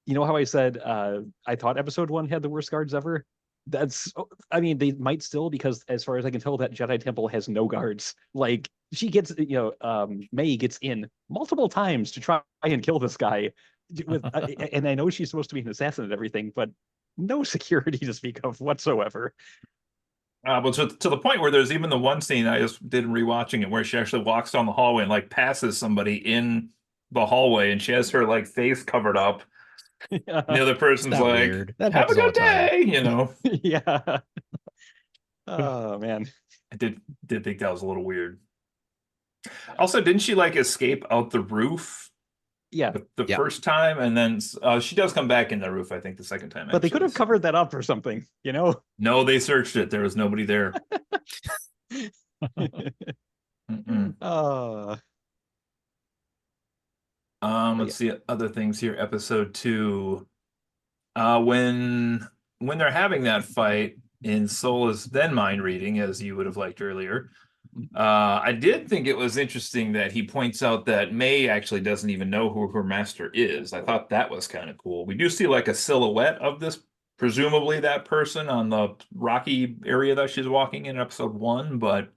you know how I said I thought episode one had the worst guards ever? That's I mean, they might still, because as far as I can tell, that Jedi temple has no guards. Like she gets, May gets in multiple times to try and kill this guy with and I know she's supposed to be an assassin and everything, but no security to speak of whatsoever. But to the point where there's even the one scene I just did rewatching it where she actually walks down the hallway and like passes somebody in the hallway and she has her like face covered up. Yeah. And the other person's not like, weird. That have a happens all good the time. day, you know. Yeah. Oh man. I did think that was a little weird. Also, didn't she like escape out the roof Yeah. the Yeah. first time? And then she does come back in the roof, I think, the second time. But they could have actually. covered that up or something, you know? No, they searched it. There was nobody there. Mm-mm. Let's see other things here. Episode two. When they're having that fight in Sola's then mind reading, as you would have liked earlier, I did think it was interesting that he points out that May actually doesn't even know who her master is. I thought that was kind of cool. We do see like a silhouette of this, presumably that person on the rocky area that she's walking in episode one, but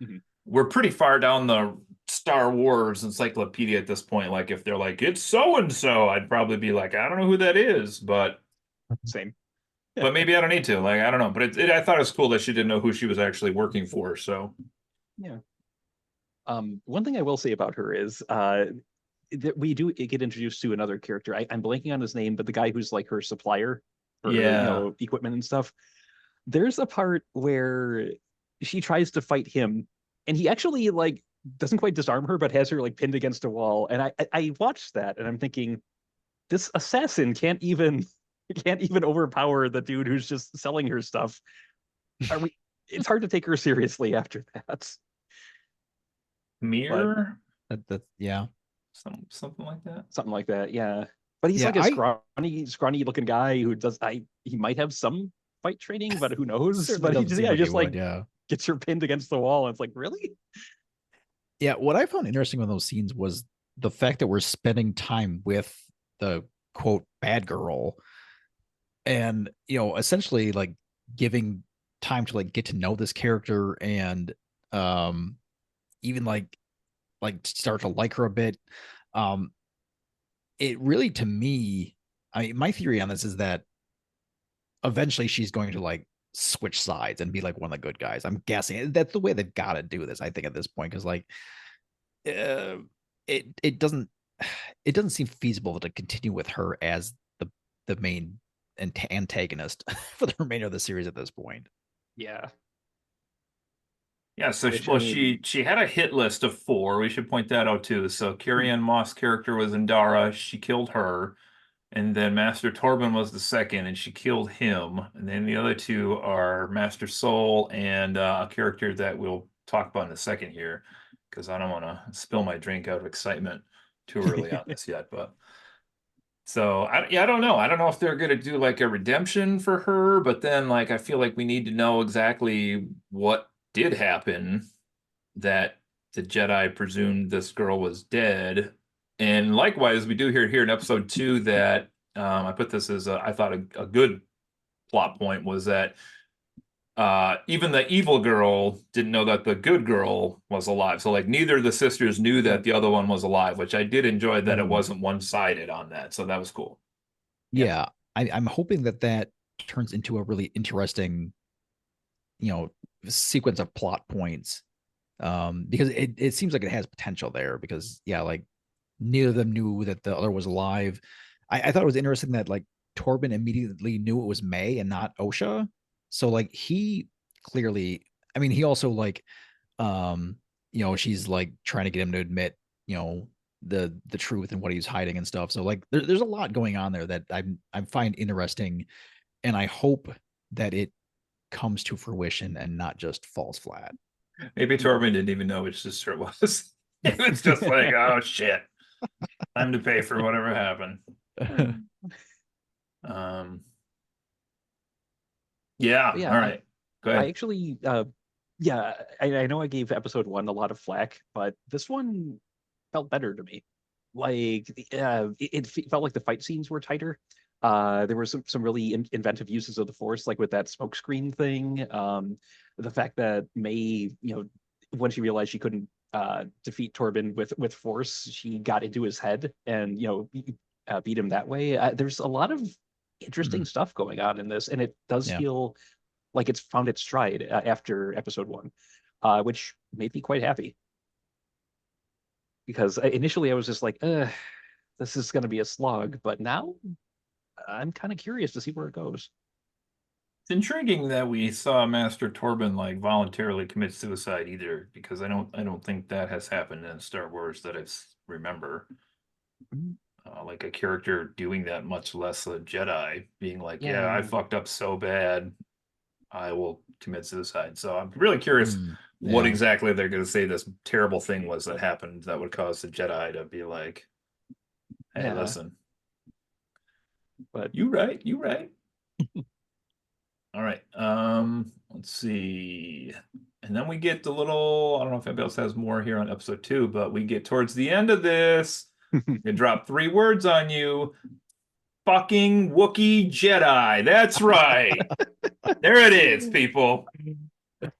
Mhm. we're pretty far down the Star Wars encyclopedia at this point. Like if they're like, it's so and so, I'd probably be like, I don't know who that is, Same. but maybe I don't need to. Like, I don't know. But I thought it was cool that she didn't know who she was actually working for. So Yeah. One thing I will say about her is that we do get introduced to another character. I'm blanking on his name, but the guy who's like her supplier for yeah. equipment and stuff. There's a part where she tries to fight him, and he actually like doesn't quite disarm her, but has her like pinned against a wall. And I watched that, and I'm thinking, this assassin can't even overpower the dude who's just selling her stuff. Are we? It's hard to take her seriously after that. But Mirror, Yeah. something like that. something like that, yeah. But he's Yeah, like a scrawny looking guy who does he might have some fight training, but who knows? Certainly But he doesn't just seem yeah, like he just like would, yeah. gets her pinned against the wall. And it's like, really? Yeah, what I found interesting with those scenes was the fact that we're spending time with the quote bad girl and essentially like giving time to like get to know this character and um even like start to like her a bit. Um it really to me, my theory on this is that eventually she's going to like switch sides and be like one of the good guys. I'm guessing that's the way they've got to do this, I think, at this point, because like uh, it doesn't it doesn't seem feasible to continue with her as the main antagonist for the remainder of the series at this point. Yeah. Yeah, so Which I well, mean, she had a hit list of four. We should point that out too. So Carrie mhm. Ann Moss' character was Indara. She killed her. And then Master Torben was the second, and she killed him. And then the other two are Master Soul and a character that we'll talk about in a second here, because I don't want to spill my drink out of excitement too early on this yet. But so I don't know. I don't know if they're gonna do like a redemption for her, but then like I feel like we need to know exactly what did happen that the Jedi presumed this girl was dead. And likewise, we do hear here in episode two that I put this as I thought a good plot point was that even the evil girl didn't know that the good girl was alive. So like neither of the sisters knew that the other one was alive, which I did enjoy that it Mhm. wasn't one-sided on that. So that was cool. Yeah. Yeah, I'm hoping that turns into a really interesting, sequence of plot points. Because it seems like it has potential there. Because yeah, like neither of them knew that the other was alive. I thought it was interesting that like Torben immediately knew it was May and not Osha. So like he clearly, I mean, he also like, she's like trying to get him to admit, you know, the truth and what he's hiding and stuff. So like there's a lot going on there that I find interesting, and I hope that it comes to fruition and not just falls flat. Maybe Torben didn't even know which sister it was. It's just like, oh shit, time to pay for whatever happened. Um, yeah, But yeah, all I right. Go I ahead. actually yeah, I know I gave episode one a lot of flack, but this one felt better to me. Like it felt like the fight scenes were tighter. There were some really inventive uses of the force, like with that smoke screen thing. The fact that May, when she realized she couldn't defeat Torben with force, she got into his head and beat him that way. There's a lot of interesting Mhm. stuff going on in this, and it does Yeah. feel like it's found its stride after episode one, which made me quite happy because initially I was just like, this is going to be a slog, but now I'm kind of curious to see where it goes. It's intriguing that we saw Master Torben like voluntarily commit suicide either, because I don't think that has happened in Star Wars that remember. Mm, Like a character doing that, much less a Jedi being like, "Yeah, I yeah, fucked up so bad, I will commit suicide." So I'm really curious what Yeah. exactly they're going to say this terrible thing was that happened that would cause the Jedi to be like, "Hey, yeah, listen, but you right, you right." All right. Let's see. And then we get the little, I don't know if anybody else has more here on episode 2, but we get towards the end of this. They drop 3 words on you. Fucking Wookiee Jedi. That's right. There it is, people.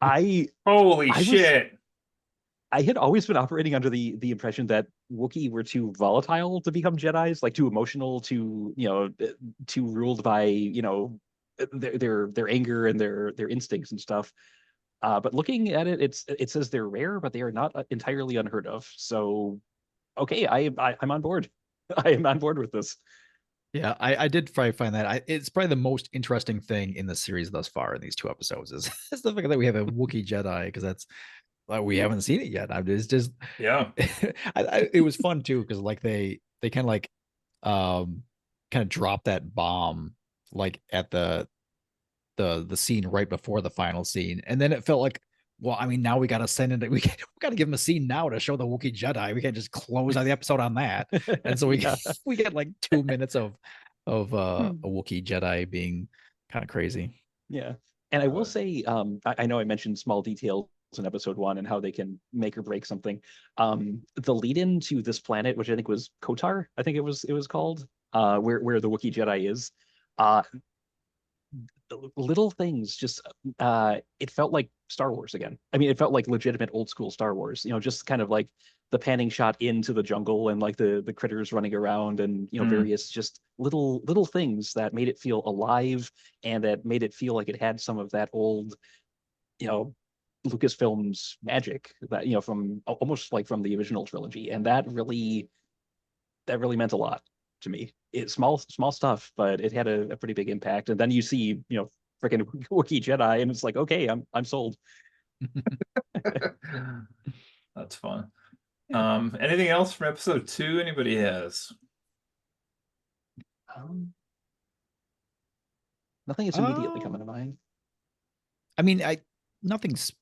I Holy I was shit. I had always been operating under the impression that Wookiee were too volatile to become Jedis, like too emotional, too ruled by, their anger and their instincts and stuff. But looking at it, it says they're rare, but they are not entirely unheard of. So, okay, I'm on board. I am on board with this. Yeah, I did probably find that it's probably the most interesting thing in the series thus far in these 2 episodes is the fact that we have a Wookiee Jedi, because that's we haven't seen it yet. It's just Yeah. it was fun too, because like they kind of like kind of dropped that bomb like at the scene right before the final scene, and then it felt like, well, I mean, now we got to send it. We got to give him a scene now to show the Wookiee Jedi. We can't just close out the episode on that. And so Yeah. we get like 2 minutes of a Hmm. Wookiee Jedi being kind of crazy. Yeah. And I will say, I know I mentioned small details in episode 1 and how they can make or break something. The lead in to this planet, which I think was Kotar, I think it was called, where the Wookiee Jedi is. Uh, Little things just it felt like Star Wars again. I mean, it felt like legitimate old school Star Wars, just kind of like the panning shot into the jungle and like the critters running around and various just little things that made it feel alive and that made it feel like it had some of that old, you know Lucasfilm's magic that from almost like from the original trilogy, and that really meant a lot to me. It's small stuff, but it had a pretty big impact. And then you see, freaking Wookiee Jedi, and it's like, okay, I'm sold. That's fun. Anything else from episode 2 anybody has? Nothing is immediately coming to mind. I mean, nothing's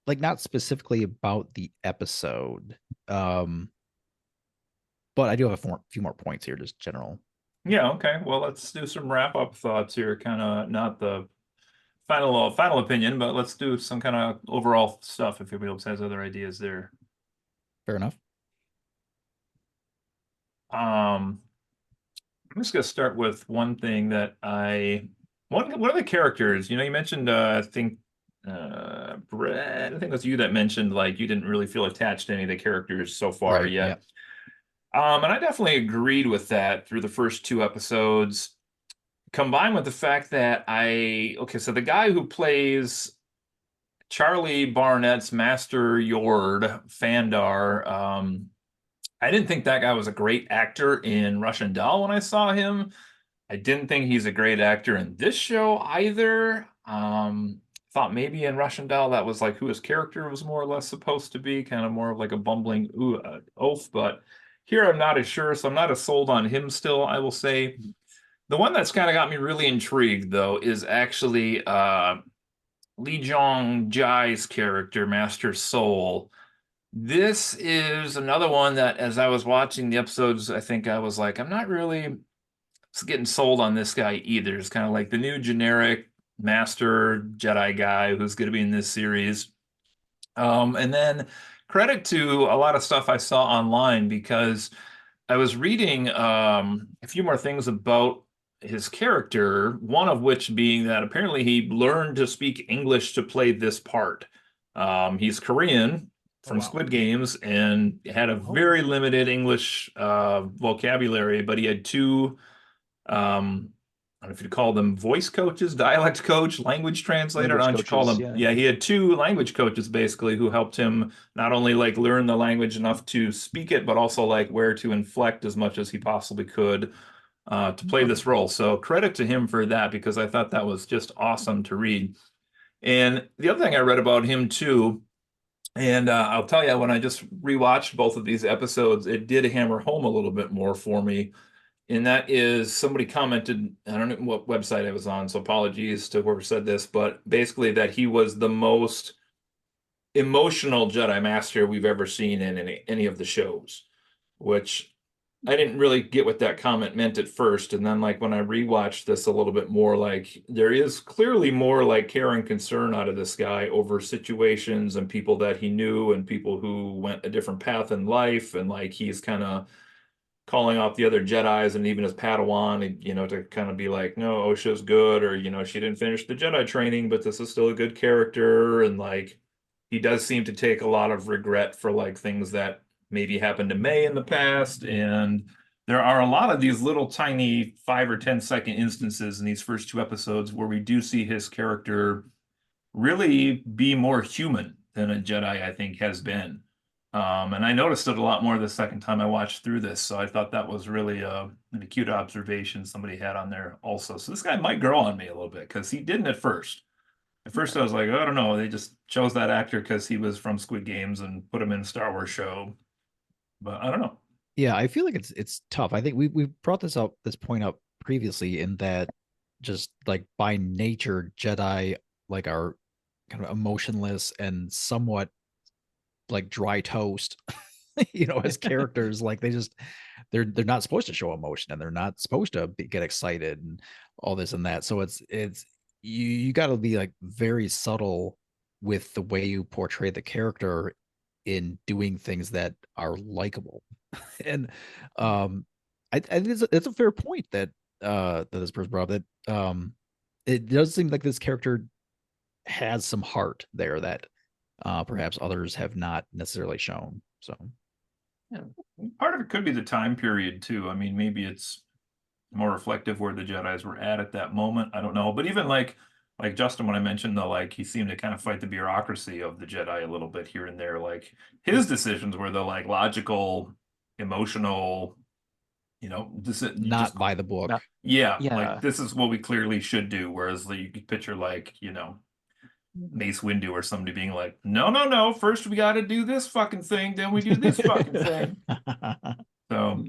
like not specifically about the episode. But I do have a few more points here, just general. Yeah, okay. Well, let's do some wrap-up thoughts here. Kind of not the final opinion, but let's do some kind of overall stuff if anybody else has other ideas there. Fair enough. I'm just gonna start with one thing that one of the characters, you mentioned I think Brett, I think it was you that mentioned like you didn't really feel attached to any of the characters so far Right, yet. yeah. And I definitely agreed with that through the first 2 episodes, combined with the fact that so the guy who plays Charlie Barnett's Master Yord, Fandar, I didn't think that guy was a great actor in Russian Doll when I saw him. I didn't think he's a great actor in this show either. Thought maybe in Russian Doll that was like who his character was more or less supposed to be, kind of more of like a bumbling oaf, but here I'm not as sure, so I'm not as sold on him still, I will say. The one that's kind of got me really intrigued, though, is actually Lee Jong Jai's character, Master Soul. This is another one that, as I was watching the episodes, I think I was like, I'm not really getting sold on this guy either. It's kind of like the new generic Master Jedi guy who's going to be in this series. And then credit to a lot of stuff I saw online, because I was reading a few more things about his character, one of which being that apparently he learned to speak English to play this part. He's Korean from wow. Squid Games and had a very limited English vocabulary, but he had 2 I don't know if you'd call them voice coaches, dialect coach, language translator. I Language don't know what you call coaches, them. yeah. Yeah, he had 2 language coaches basically who helped him not only like learn the language enough to speak it, but also like where to inflect as much as he possibly could to play this role. So credit to him for that, because I thought that was just awesome to read. And the other thing I read about him too, and I'll tell you, when I just rewatched both of these episodes, it did hammer home a little bit more for me. And that is, somebody commented, I don't know what website I was on, so apologies to whoever said this, but basically that he was the most emotional Jedi Master we've ever seen in any of the shows, which I didn't really get what that comment meant at first. And then like when I rewatched this a little bit more, like there is clearly more like care and concern out of this guy over situations and people that he knew and people who went a different path in life. And like he's kind of calling off the other Jedis and even his Padawan, to kind of be like, no, OSHA's good, or she didn't finish the Jedi training, but this is still a good character. And like he does seem to take a lot of regret for like things that maybe happened to May in the past. And there are a lot of these little tiny 5 or 10 second instances in these first 2 episodes where we do see his character really be more human than a Jedi, I think, has been. And I noticed it a lot more the second time I watched through this. So I thought that was really an acute observation somebody had on there also. So this guy might grow on me a little bit because he didn't at first. At first, I was like, I don't know. They just chose that actor because he was from Squid Games and put him in a Star Wars show. But I don't know. Yeah, I feel like it's tough. I think we brought this point up previously in that just like by nature, Jedi like are kind of emotionless and somewhat like dry toast, as characters. Like they're not supposed to show emotion and they're not supposed to get excited and all this and that. So it's you got to be like very subtle with the way you portray the character in doing things that are likable. And I think it's a fair point that that this person brought up, that it does seem like this character has some heart there that perhaps others have not necessarily shown. So yeah, part of it could be the time period too. I mean, maybe it's more reflective where the Jedis were at that moment. I don't know, but even like Justin, when I mentioned though, like he seemed to kind of fight the bureaucracy of the Jedi a little bit here and there. Like his decisions were the like logical, emotional, not just by the book. yeah, Yeah. like this is what we clearly should do. Whereas you could picture like Mace Windu or somebody being like, no, no, no, first we got to do this fucking thing, then we do this fucking thing. So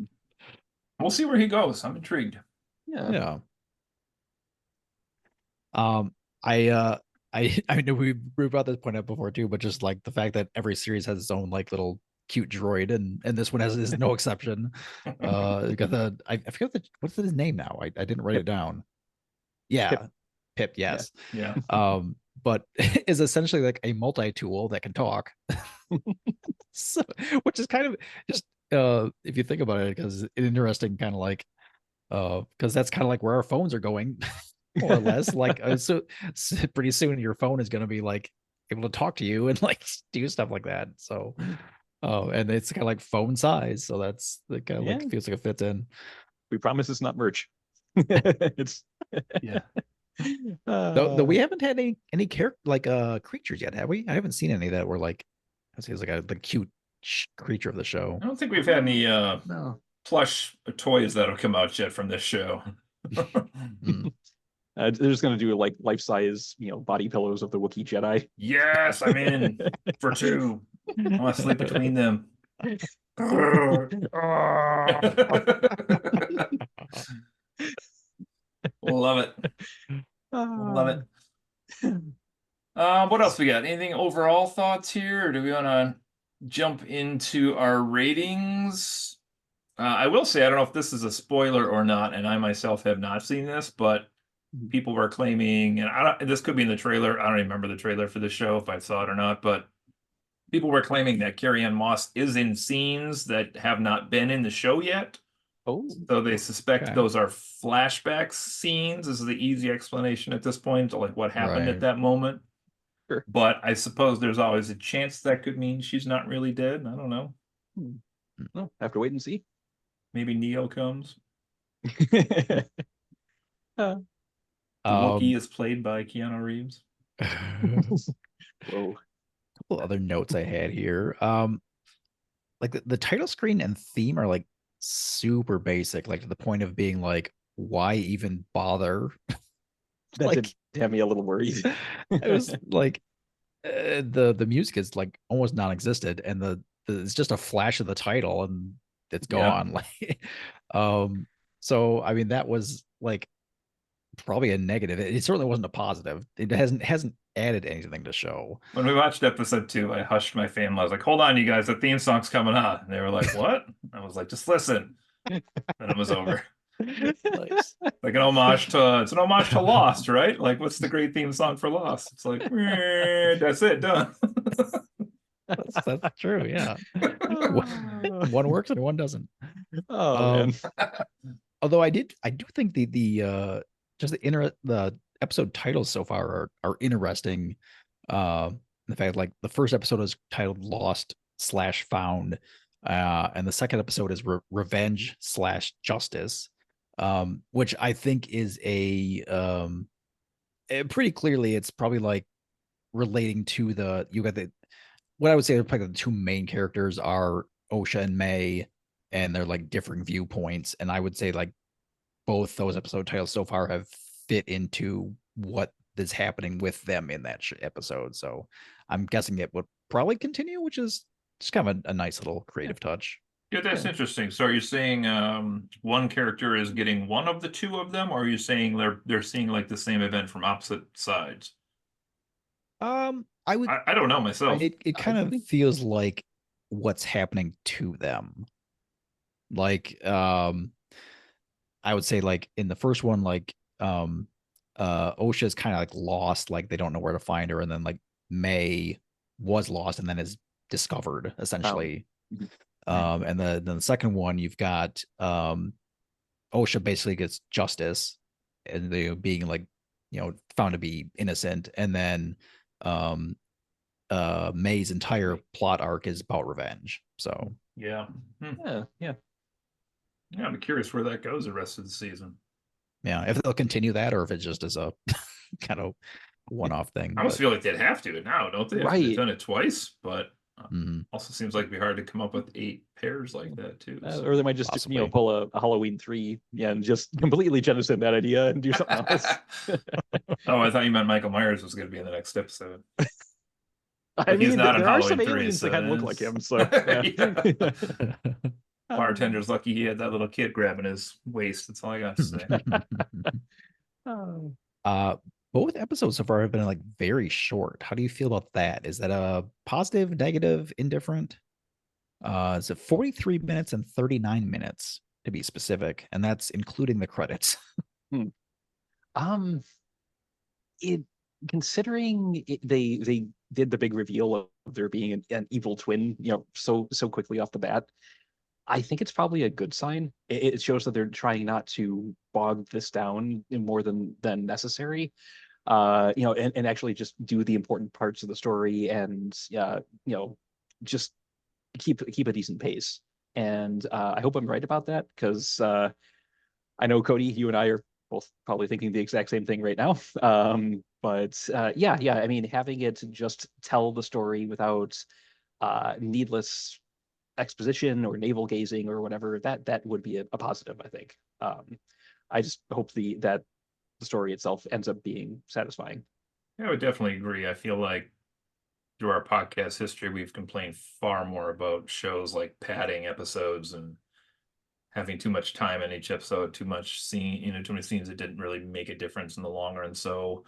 we'll see where he goes. I'm intrigued. Yeah. I know we brought this point up before too, but just like the fact that every series has its own like little cute droid, and this one is no exception. You got I forget what's his name now. I didn't write it down. Yeah, Pip. Yes. Yeah. But is essentially like a multi-tool that can talk. So, which is kind of just if you think about it, because interesting kind of like because that's kind of like where our phones are going. More or less, like so pretty soon your phone is going to be like able to talk to you and like do stuff like that. So and it's kind of like phone size, so that's the kind of like feels like it fits in. We promise it's not merch. It's yeah. Though we haven't had any character like creatures yet, have we? I haven't seen any that were like it seems like the cute creature of the show. I don't think we've had any no. plush toys that'll come out yet from this show. They're just gonna do like life-size, body pillows of the Wookiee Jedi. Yes, I'm in for 2. I want to sleep between them. Love it. Love it. What else we got? Anything overall thoughts here, or do we want to jump into our ratings? I will say, I don't know if this is a spoiler or not, and I myself have not seen this, but people were claiming, and this could be in the trailer. I don't even remember the trailer for the show if I saw it or not, but people were claiming that Carrie-Anne Moss is in scenes that have not been in the show yet. Oh, so they suspect those are flashback scenes. This is the easy explanation at this point to like what happened at that moment. Sure. But I suppose there's always a chance that could mean she's not really dead. I don't know. Well, have to wait and see. Maybe Neo comes. Uh, Wookiee is played by Keanu Reeves. Whoa. A couple other notes I had here. Like the title screen and theme are like super basic, like to the point of being like, why even bother? That like, did have me a little worried. It was like the music is like almost non-existent, and the it's just a flash of the title and it's gone. Like, so I mean that was like probably a negative. It certainly wasn't a positive. It hasn't added anything to show. When we watched episode 2, I hushed my family. I was like, hold on, you guys, the theme song's coming on. And they were like, what? I was like, just listen. Then it was over. Nice. Like an homage to it's an homage to Lost, right? Like what's the great theme song for Lost? It's like that's it, done. That's true. Yeah. Oh, One works and one doesn't. oh man. Although I do think just the episode titles so far are interesting. The fact like the first episode is titled Lost slash Found, and the second episode is Revenge slash Justice, which I think is pretty clearly it's probably like relating to you got the what I would say are probably the two main characters are Osha and May, and they're like differing viewpoints. And I would say like both those episode titles so far have fit into what is happening with them in that episode. So I'm guessing it would probably continue, which is just kind of a nice little creative touch. Yeah, that's interesting. So are you saying one character is getting one of the two of them, or are you saying they're seeing like the same event from opposite sides? I would I don't know myself. it kind of feels like what's happening to them. Like I would say like in the first one, like Osha's kind of like lost, like they don't know where to find her, and then like May was lost and then is discovered essentially. And then the second one, you've got Osha basically gets justice and they being like, found to be innocent, and then May's entire plot arc is about revenge. So Yeah. Yeah. Yeah, I'm curious where that goes the rest of the season. yeah, if they'll continue that or if it just is a kind of one-off thing. I almost feel like they'd have to now, don't they? After they've done it twice, but also seems like it'd be hard to come up with 8 pairs like that too. So. Or they might just Possibly. pull a Halloween 3, and just completely jettison that idea and do something else. Oh, I thought you meant Michael Myers was going to be in the next episode. I he's mean, not in there are some Halloween 3, aliens so that kind of look it like is. him. So Bartender's lucky he had that little kid grabbing his waist. That's all I got to say. Both episodes so far have been like very short. How do you feel about that? Is that a positive, negative, indifferent? It's 43 minutes and 39 minutes to be specific, and that's including the credits. it considering they did the big reveal of there being an evil twin, so quickly off the bat, I think it's probably a good sign. It shows that they're trying not to bog this down in more than necessary. And actually just do the important parts of the story and just keep a decent pace. And I hope I'm right about that, because I know, Cody, you and I are both probably thinking the exact same thing right now. But yeah, I mean, having it just tell the story without needless exposition or navel gazing or whatever, that would be a positive, I think. I just hope that the story itself ends up being satisfying. Yeah, I would definitely agree. I feel like through our podcast history, we've complained far more about shows like padding episodes and having too much time in each episode, too much scene, too many scenes that didn't really make a difference in the long run. So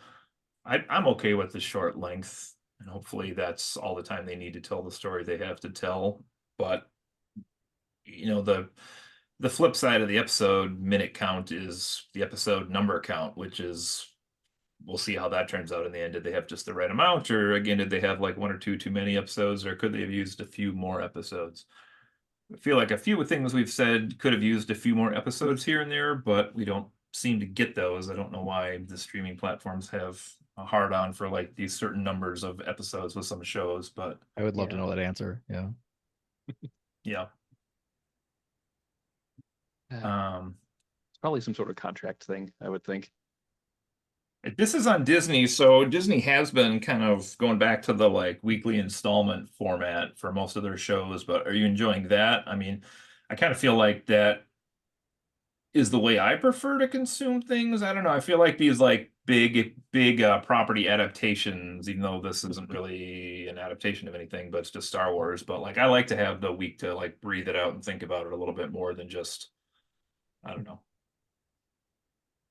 I'm okay with the short length, and hopefully that's all the time they need to tell the story they have to tell. But the flip side of the episode minute count is the episode number count, which is we'll see how that turns out in the end. Did they have just the right amount, or again, did they have like 1 or 2 too many episodes, or could they have used a few more episodes? I feel like a few things we've said could have used a few more episodes here and there, but we don't seem to get those. I don't know why the streaming platforms have a hard on for like these certain numbers of episodes with some shows, but I would love to know that answer. Yeah. yeah. It's probably some sort of contract thing, I would think. This is on Disney, so Disney has been kind of going back to the like weekly installment format for most of their shows, but are you enjoying that? I mean, I kind of feel like that is the way I prefer to consume things. I don't know. I feel like these like big property adaptations, even though this isn't really an adaptation of anything, but it's just Star Wars. But like I like to have the week to like breathe it out and think about it a little bit more than just, I don't know.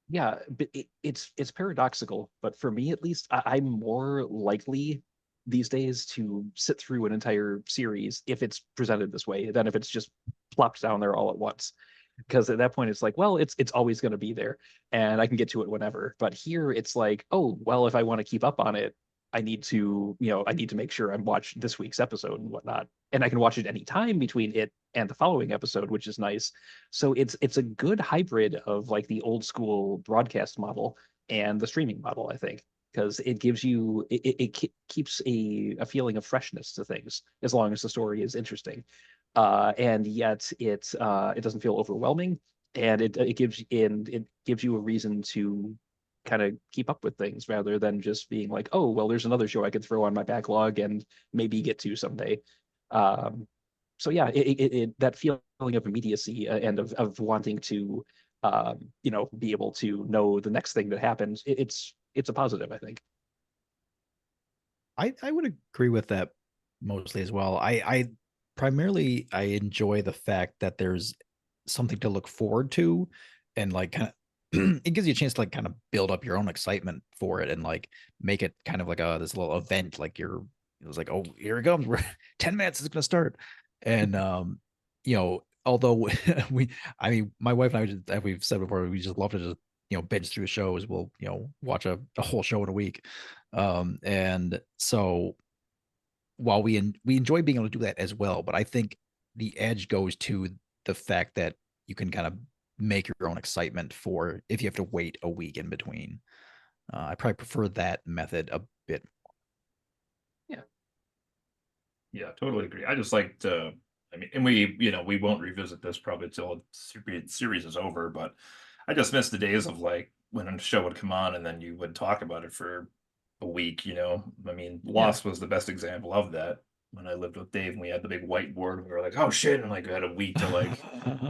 Yeah, but it's paradoxical, but for me at least, I'm more likely these days to sit through an entire series if it's presented this way than if it's just plopped down there all at once. because at that point it's like, well, it's always going to be there and I can get to it whenever. But here it's like, oh, well, if I want to keep up on it, I need to, I need to make sure I watch this week's episode and whatnot. And I can watch it any time between it and the following episode, which is nice. So it's a good hybrid of like the old school broadcast model and the streaming model, I think, because it gives you it keeps a feeling of freshness to things as long as the story is interesting, and yet it doesn't feel overwhelming, and it gives you a reason to kind of keep up with things rather than just being like, oh, well, there's another show I could throw on my backlog and maybe get to someday. Um, so yeah, that feeling of immediacy, and of wanting to, be able to know the next thing that happens, it's a positive, I think. I would agree with that mostly as well. I primarily I enjoy the fact that there's something to look forward to, and like kind of it gives you a chance to like kind of build up your own excitement for it and like make it kind of like a this little event. Like it was like, oh, here it comes. We're 10 minutes is gonna start. And although I mean, my wife and I just, as we've said before, we just love to just binge through shows. We'll watch a whole show in a week. And so while we enjoy being able to do that as well, but I think the edge goes to the fact that you can kind of make your own excitement for if you have to wait a week in between. I probably prefer that method a bit. Yeah. Yeah, totally agree. I just like to, I mean, and we won't revisit this probably until the series is over, but I just miss the days of like when a show would come on and then you would talk about it for a week. I mean, Yeah. Lost was the best example of that. When I lived with Dave and we had the big whiteboard, and we were like, oh shit, and like we had a week to like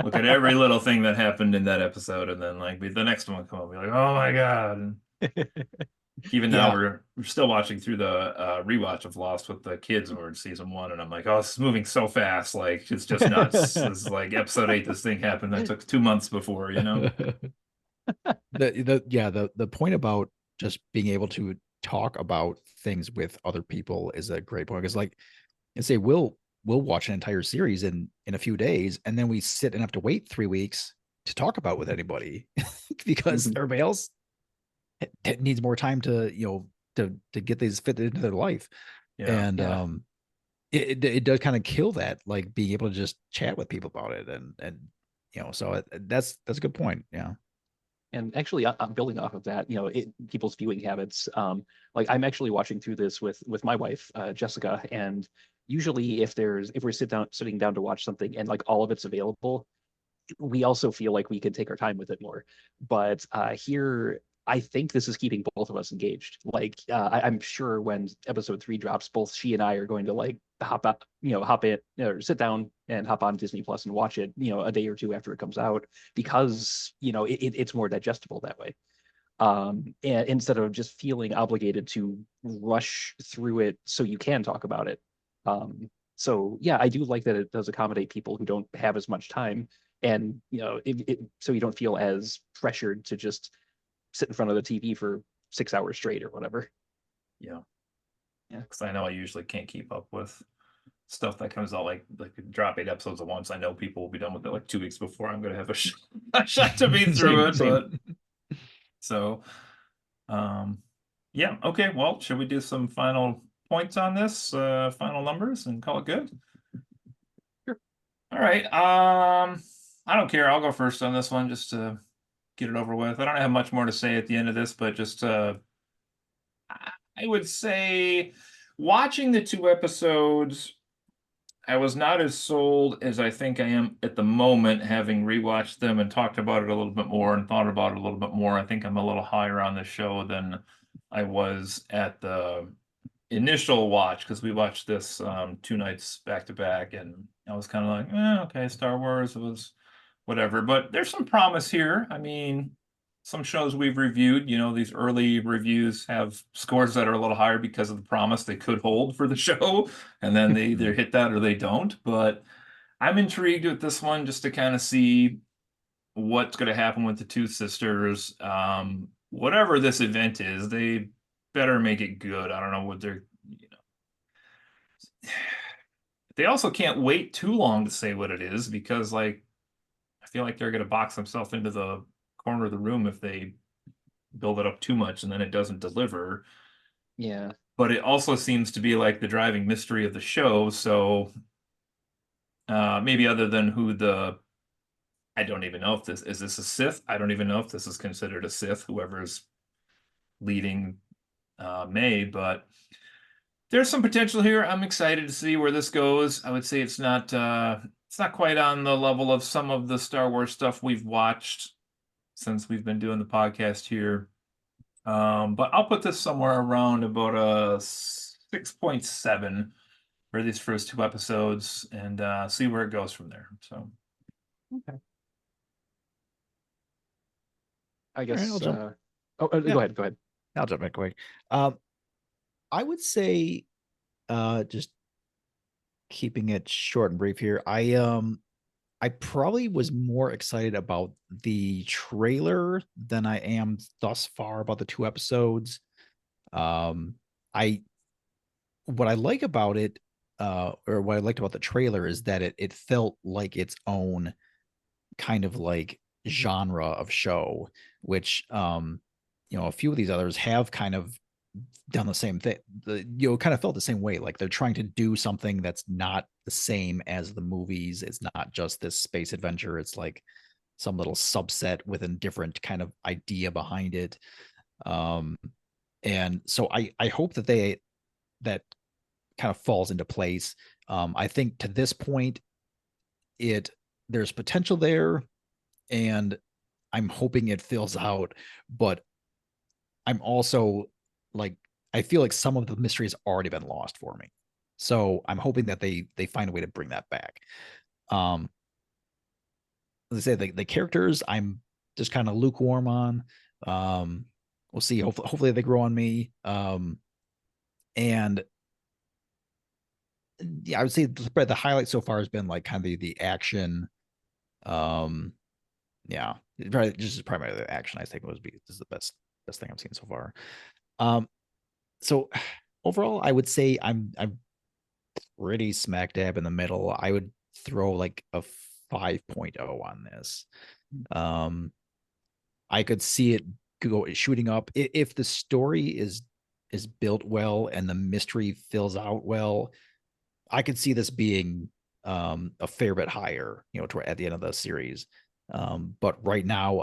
look at every little thing that happened in that episode, and then like the next one would come up, be like, oh my god. And even now Yeah. we're still watching through the rewatch of Lost with the kids, and we're in season one, and I'm like, oh, this is moving so fast, like it's just nuts. This is like episode 8. This thing happened that took 2 months before. The point about just being able to talk about things with other people is a great point, because like and say we'll watch an entire series in a few days, and then we sit and have to wait 3 weeks to talk about with anybody because Mhm. everybody else needs more time to to get these fit into their life. Yeah. And Yeah. it does kind of kill that, like being able to just chat with people about it. And so that's a good point. Yeah. And actually, I'm building off of that, people's viewing habits. Like I'm actually watching through this with my wife, Jessica, and usually if we're sitting down to watch something and like all of it's available, we also feel like we could take our time with it more. But here, I think this is keeping both of us engaged. Like I'm sure when episode 3 drops, both she and I are going to like hop in or sit down and hop on Disney Plus and watch it, a day or two after it comes out, because it's more digestible that way. And instead of just feeling obligated to rush through it so you can talk about it. So yeah, I do like that it does accommodate people who don't have as much time, and so you don't feel as pressured to just sit in front of the TV for 6 hours straight or whatever. Yeah. Yeah. Because I know I usually can't keep up with stuff that comes out like drop 8 episodes at once. I know people will be done with it like 2 weeks before I'm gonna have a shot to be through Same, it. same. But so um yeah, okay. Well, should we do some final points on this, final numbers, and call it good? Sure. All right. I don't care. I'll go first on this one just to get it over with. I don't have much more to say at the end of this, but just I would say watching the 2 episodes, I was not as sold as I think I am at the moment, having rewatched them and talked about it a little bit more and thought about it a little bit more. I think I'm a little higher on the show than I was at the initial watch, because we watched this 2 nights back to back, and I was kind of like, okay, Star Wars was whatever. But there's some promise here. I mean, some shows we've reviewed, these early reviews have scores that are a little higher because of the promise they could hold for the show, and then they either hit that or they don't. But I'm intrigued with this one just to kind of see what's going to happen with the two sisters. Whatever this event is, they better make it good. I don't know what they also can't wait too long to say what it is, because like I feel like they're going to box themselves into the corner of the room if they build it up too much and then it doesn't deliver. Yeah. But it also seems to be like the driving mystery of the show. So maybe other than who the I don't even know if this is this a Sith. I don't even know if this is considered a Sith, whoever's leading May, but there's some potential here. I'm excited to see where this goes. I would say it's not quite on the level of some of the Star Wars stuff we've watched since we've been doing the podcast here. But I'll put this somewhere around about a 6.7 for these first two episodes and see where it goes from there. So Okay. I All right, guess. I'll jump. Go ahead. Go ahead. I'll jump in quick. I would say, just keeping it short and brief here. I probably was more excited about the trailer than I am thus far about the 2 episodes. I what I like about it, or what I liked about the trailer is that it felt like its own kind of like genre of show, which a few of these others have kind of done the same thing. Kind of felt the same way. Like they're trying to do something that's not the same as the movies. It's not just this space adventure. It's like some little subset with a different kind of idea behind it. And so I hope that kind of falls into place. I think to this point, there's potential there, and I'm hoping it fills out, but I'm also like I feel like some of the mystery has already been lost for me. So I'm hoping that they find a way to bring that back. Um as I say, the characters I'm just kind of lukewarm on. We'll see. Hopefully they grow on me. And yeah, I would say the highlight so far has been like kind of the action. Um yeah, probably just primarily the action. I think this is the best thing I've seen so far. Um so overall, I would say I'm pretty smack dab in the middle. I would throw like a 5.0 on this. Um, I could see it go shooting up if the story is built well and the mystery fills out well. I could see this being a fair bit higher, at the end of the series. But right now,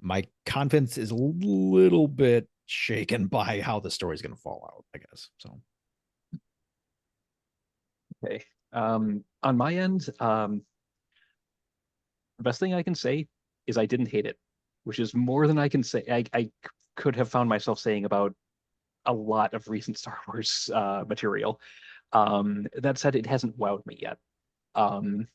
my confidence is a little bit shaken by how the story's going to fall out, I guess. So Okay. On my end, the best thing I can say is I didn't hate it, which is more than I can say. I could have found myself saying about a lot of recent Star Wars material. That said, it hasn't wowed me yet. Um,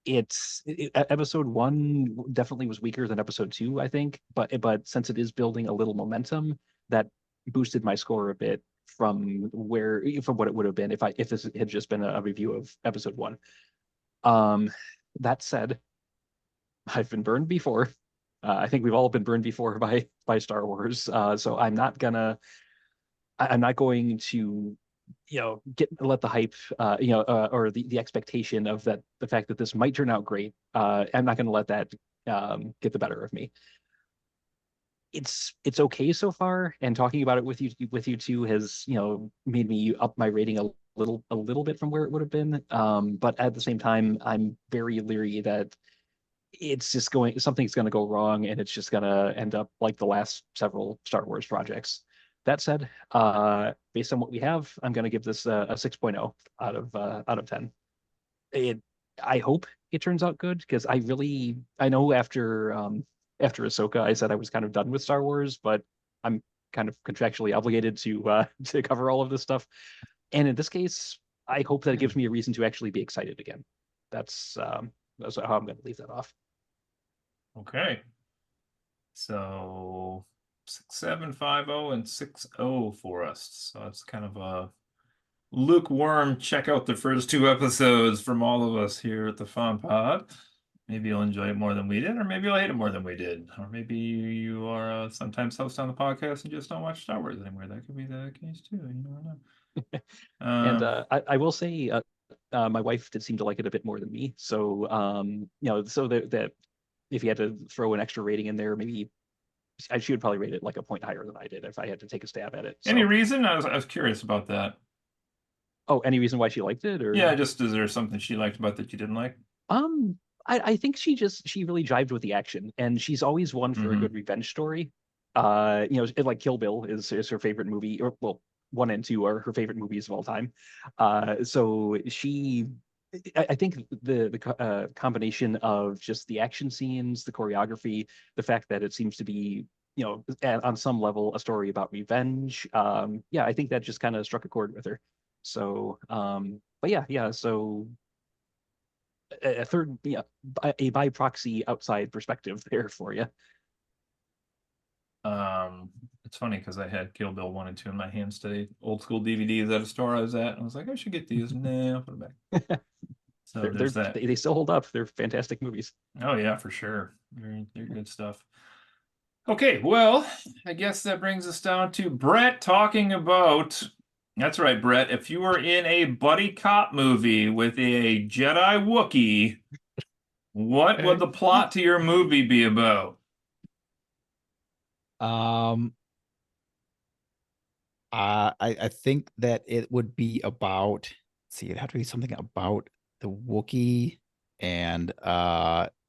episode one definitely was weaker than episode two, I think, but since it is building a little momentum, that boosted my score a bit from what it would have been if this had just been a review of episode one. That said, I've been burned before. I think we've all been burned before by Star Wars. So I'm not going to let the hype or the expectation of the fact that this might turn out great. I'm not going to let that get the better of me. It's okay so far, and talking about it with you two has made me up my rating a little bit from where it would have been. But at the same time, I'm very leery that something's going to go wrong, and it's just going to end up like the last several Star Wars projects. That said, based on what we have, I'm going to give this a 6.0 out of 10. It, I hope it turns out good because I know after Ahsoka, I said I was kind of done with Star Wars, but I'm kind of contractually obligated to cover all of this stuff. And in this case, I hope that it gives me a reason to actually be excited again. That's how I'm going to leave that off. okay. So 6.750 and 6.0 for us. So it's kind of a lukewarm. Check out the first two episodes from all of us here at the Fun Pod. Maybe you'll enjoy it more than we did, or maybe you'll hate it more than we did, or maybe you are sometimes host on the podcast and just don't watch Star Wars anymore. That could be the case too. You never know. And I will say my wife did seem to like it a bit more than me. So, so that if you had to throw an extra rating in there, maybe she would probably rate it like a point higher than I did if I had to take a stab at it. Any So, reason? I was curious about that. oh, any reason why she liked it, or Yeah, just is there something she liked about that you didn't like? I think she really jived with the action, and she's always one for a good revenge story. Like Kill Bill is her favorite movie, or well, 1 and 2 are her favorite movies of all time. So I think the combination of just the action scenes, the choreography, the fact that it seems to be, on some level a story about revenge. Yeah, I think that just kind of struck a chord with her. So, but yeah. So a third, a by proxy outside perspective there for you. It's funny because I had Kill Bill 1 and 2 in my hands today. Old school DVDs at a store I was at. And I was like, I should get these. Nah, I'll put them back. So there's that. They still hold up. They're fantastic movies. Oh yeah, for sure. They're good stuff. Okay, well, I guess that brings us down to Brett talking about. That's right, Brett. If you were in a buddy cop movie with a Jedi Wookiee, what would the plot to your movie be about? I think that it would be about, let's see, it'd have to be something about the Wookiee, and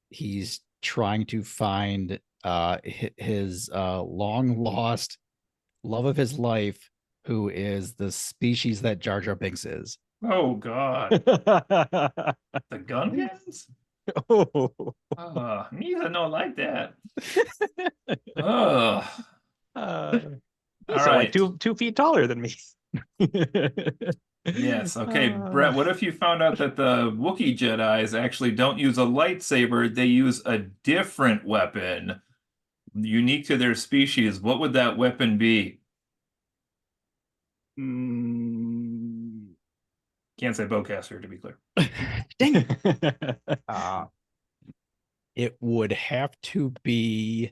he's trying to find his long lost love of his life, who is the species that Jar Jar Binks is. Oh God. The Gungans? Oh. Neither no like that. Oh. He's like 2 feet taller than me. Yes. Okay, Brett, what if you found out that the Wookiee Jedis actually don't use a lightsaber, they use a different weapon unique to their species? What would that weapon be? Can't say bowcaster, to be clear. Dang it. It would have to be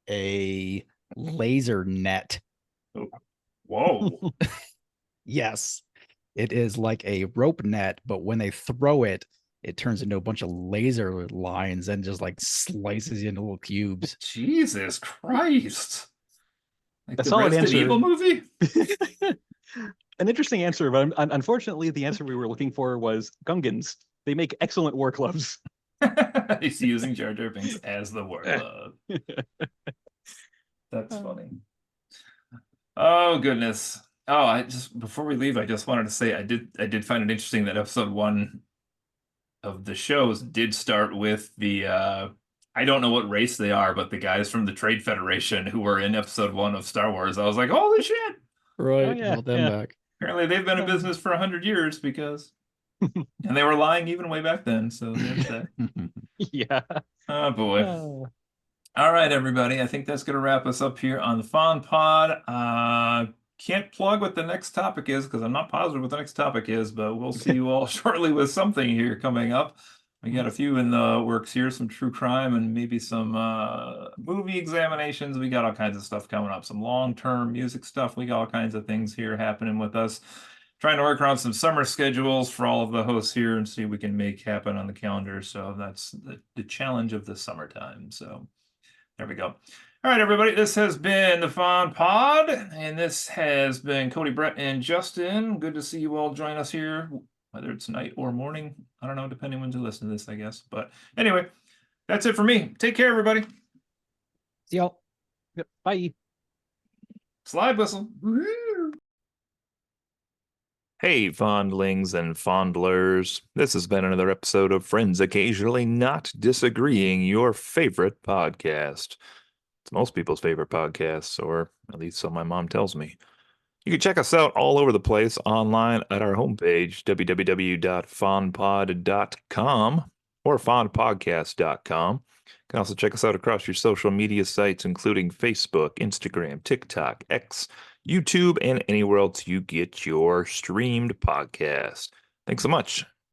a laser net. Oh. Whoa. Yes. It is like a rope net, but when they throw it, it turns into a bunch of laser lines and just like slices you into little cubes. Jesus Christ. Like A the solid Resident answer. Evil movie? An interesting answer, but unfortunately, the answer we were looking for was Gungans. They make excellent war clubs. He's using Jar Jar Binks as the war club. That's funny. Oh goodness. Oh, I just before we leave, I just wanted to say I did find it interesting that episode 1 of the shows did start with the I don't know what race they are, but the guys from the Trade Federation who were in episode 1 of Star Wars. I was like, holy shit! Right. Oh, yeah, Hold them back. Apparently they've been in business for 100 years because and they were lying even way back then, so there's that. Yeah. Oh boy. All right, everybody. I think that's going to wrap us up here on the Fawn Pod. Can't plug what the next topic is because I'm not positive what the next topic is, but we'll see you all shortly with something here coming up. We got a few in the works here, some true crime and maybe some movie examinations. We got all kinds of stuff coming up, some long-term music stuff. We got all kinds of things here happening with us. Trying to work around some summer schedules for all of the hosts here and see what we can make happen on the calendar. So that's the challenge of the summertime. So there we go. All right, everybody, this has been the Fawn Pod, and this has been Cody, Brett, and Justin. Good to see you all join us here, whether it's night or morning. I don't know, depending when you listen to this, I guess. But anyway, that's it for me. Take care, everybody. See y'all. Yep. Bye. Slide whistle. Woo-hoo. Hey, fondlings and fondlers. This has been another episode of Friends Occasionally Not Disagreeing, your favorite podcast. It's most people's favorite podcasts, or at least so my mom tells me. You can check us out all over the place online at our homepage, www.fondpod.com or fondpodcast.com. You can also check us out across your social media sites, including Facebook, Instagram, TikTok, X, YouTube, and anywhere else you get your streamed podcast. Thanks so much.